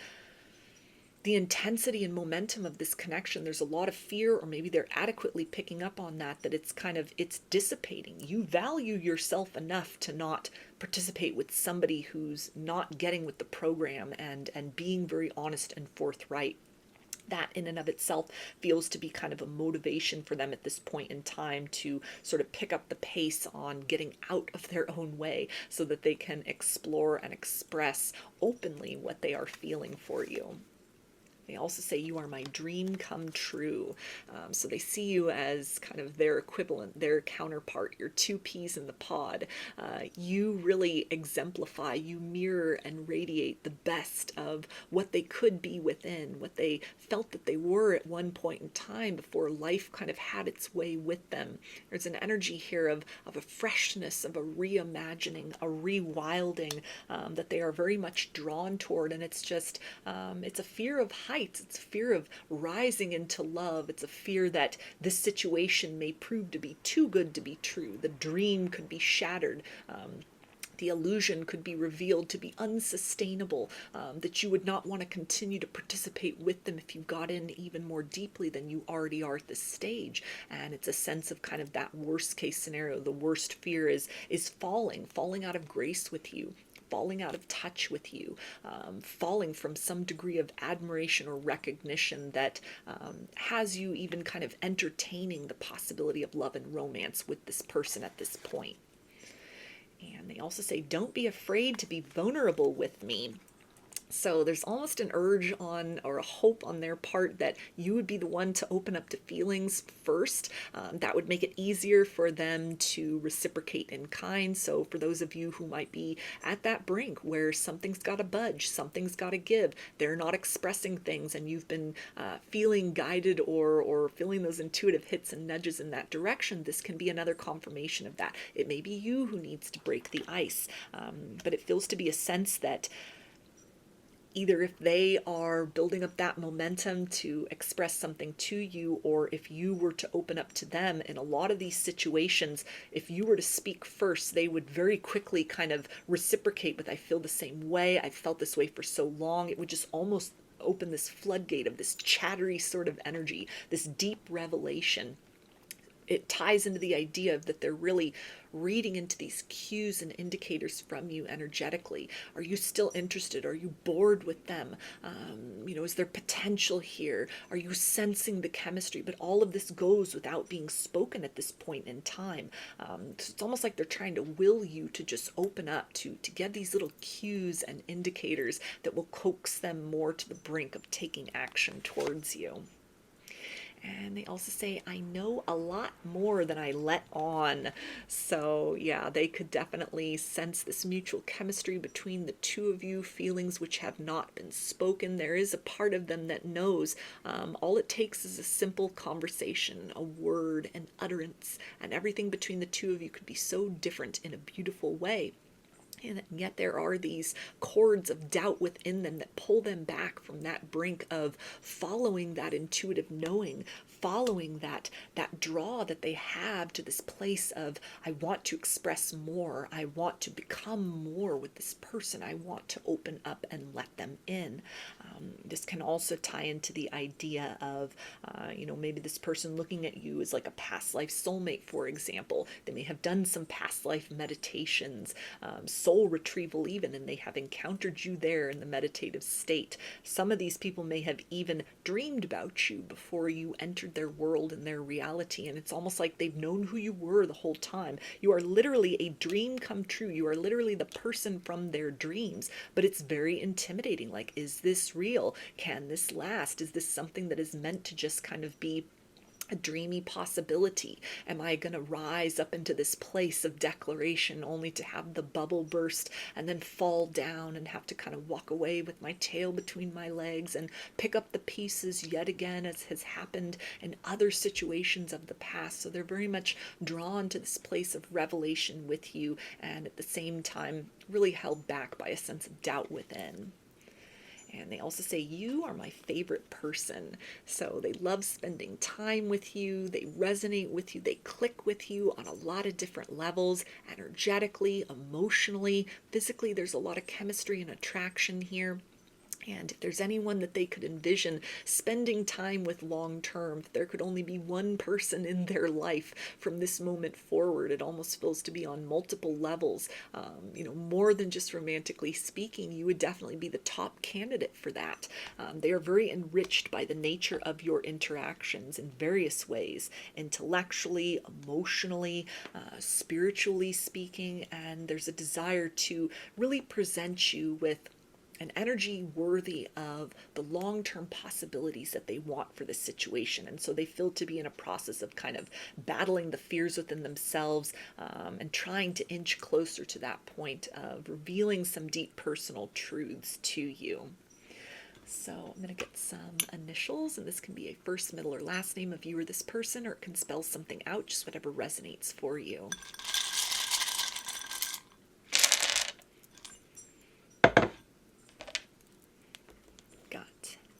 the intensity and momentum of this connection. There's a lot of fear, or maybe they're adequately picking up on that it's dissipating. You value yourself enough to not participate with somebody who's not getting with the program, and being very honest and forthright. That in and of itself feels to be kind of a motivation for them at this point in time to sort of pick up the pace on getting out of their own way, so that they can explore and express openly what they are feeling for you. They also say, you are my dream come true. So they see you as kind of their equivalent, their counterpart, your two peas in the pod. You really exemplify, you mirror and radiate the best of what they could be within, what they felt that they were at one point in time before life kind of had its way with them. There's an energy here of a freshness, of a reimagining, a rewilding, that they are very much drawn toward. And it's just, it's a fear of heights. It's a fear of rising into love. It's a fear that this situation may prove to be too good to be true. The dream could be shattered. The illusion could be revealed to be unsustainable, that you would not want to continue to participate with them if you got in even more deeply than you already are at this stage. And it's a sense of kind of that worst case scenario. The worst fear is falling out of grace with you, falling out of touch with you, falling from some degree of admiration or recognition that has you even kind of entertaining the possibility of love and romance with this person at this point. And they also say, don't be afraid to be vulnerable with me. So there's almost an urge on, or a hope on their part, that you would be the one to open up to feelings first. That would make it easier for them to reciprocate in kind. So for those of you who might be at that brink where something's got to budge, something's got to give, they're not expressing things, and you've been feeling guided or feeling those intuitive hits and nudges in that direction, this can be another confirmation of that. It may be you who needs to break the ice, but it feels to be a sense that either if they are building up that momentum to express something to you, or if you were to open up to them, in a lot of these situations, if you were to speak first, they would very quickly kind of reciprocate with, I feel the same way, I've felt this way for so long. It would just almost open this floodgate of this chattery sort of energy, this deep revelation. It ties into the idea of that they're really reading into these cues and indicators from you energetically. Are you still interested? Are you bored with them? Is there potential here? Are you sensing the chemistry? But all of this goes without being spoken at this point in time. It's almost like they're trying to will you to just open up, to get these little cues and indicators that will coax them more to the brink of taking action towards you. And they also say, I know a lot more than I let on. So yeah, they could definitely sense this mutual chemistry between the two of you, feelings which have not been spoken. There is a part of them that knows all it takes is a simple conversation, a word, an utterance, and everything between the two of you could be so different in a beautiful way. And yet there are these cords of doubt within them that pull them back from that brink of following that intuitive knowing, following that draw that they have to this place of, I want to express more, I want to become more with this person, I want to open up and let them in. This can also tie into the idea of, maybe this person looking at you as like a past life soulmate, for example. They may have done some past life meditations, soul soul retrieval even, and they have encountered you there in the meditative state. Some of these people may have even dreamed about you before you entered their world and their reality, and it's almost like they've known who you were the whole time. You are literally a dream come true. You are literally the person from their dreams, but it's very intimidating. Like, is this real? Can this last? Is this something that is meant to just kind of be a dreamy possibility? Am I going to rise up into this place of declaration only to have the bubble burst and then fall down and have to kind of walk away with my tail between my legs and pick up the pieces yet again, as has happened in other situations of the past? So they're very much drawn to this place of revelation with you, and at the same time really held back by a sense of doubt within. And they also say, you are my favorite person. So they love spending time with you. They resonate with you. They click with you on a lot of different levels, energetically, emotionally, physically. There's a lot of chemistry and attraction here. And if there's anyone that they could envision spending time with long term, if there could only be one person in their life from this moment forward, it almost feels to be on multiple levels. More than just romantically speaking, you would definitely be the top candidate for that. They are very enriched by the nature of your interactions in various ways, intellectually, emotionally, spiritually speaking, and there's a desire to really present you with an energy worthy of the long-term possibilities that they want for this situation. And so they feel to be in a process of kind of battling the fears within themselves, and trying to inch closer to that point of revealing some deep personal truths to you. So I'm going to get some initials, and this can be a first, middle, or last name of you or this person, or it can spell something out, just whatever resonates for you.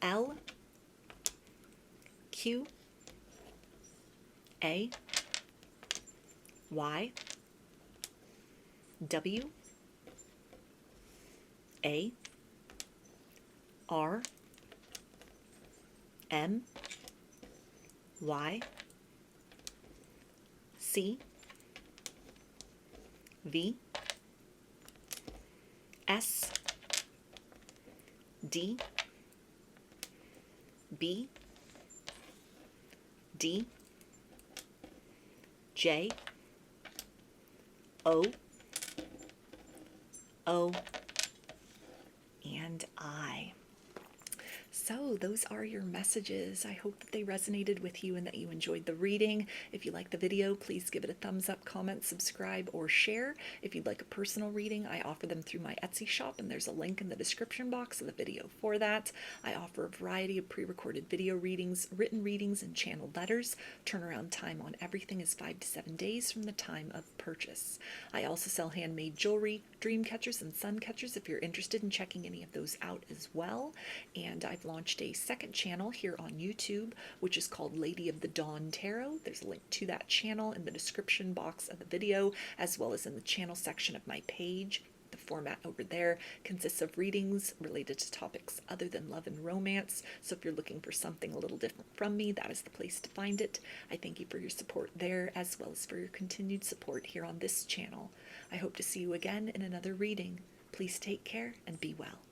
L, Q, A, Y, W, A, R, M, Y, C, V, S, D, B, D, J, O, O, and I. So those are your messages. I hope that they resonated with you and that you enjoyed the reading. If you like the video, please give it a thumbs up, comment, subscribe, or share. If you'd like a personal reading, I offer them through my Etsy shop, and there's a link in the description box of the video for that. I offer a variety of pre-recorded video readings, written readings, and channeled letters. Turnaround time on everything is 5 to 7 days from the time of purchase. I also sell handmade jewelry, dream catchers, and sun catchers if you're interested in checking any of those out as well. And I've launched a second channel here on YouTube, which is called Lady of the Dawn Tarot. There's a link to that channel in the description box of the video, as well as in the channel section of my page. The format over there consists of readings related to topics other than love and romance. So if you're looking for something a little different from me, that is the place to find it. I thank you for your support there, as well as for your continued support here on this channel. I hope to see you again in another reading. Please take care and be well.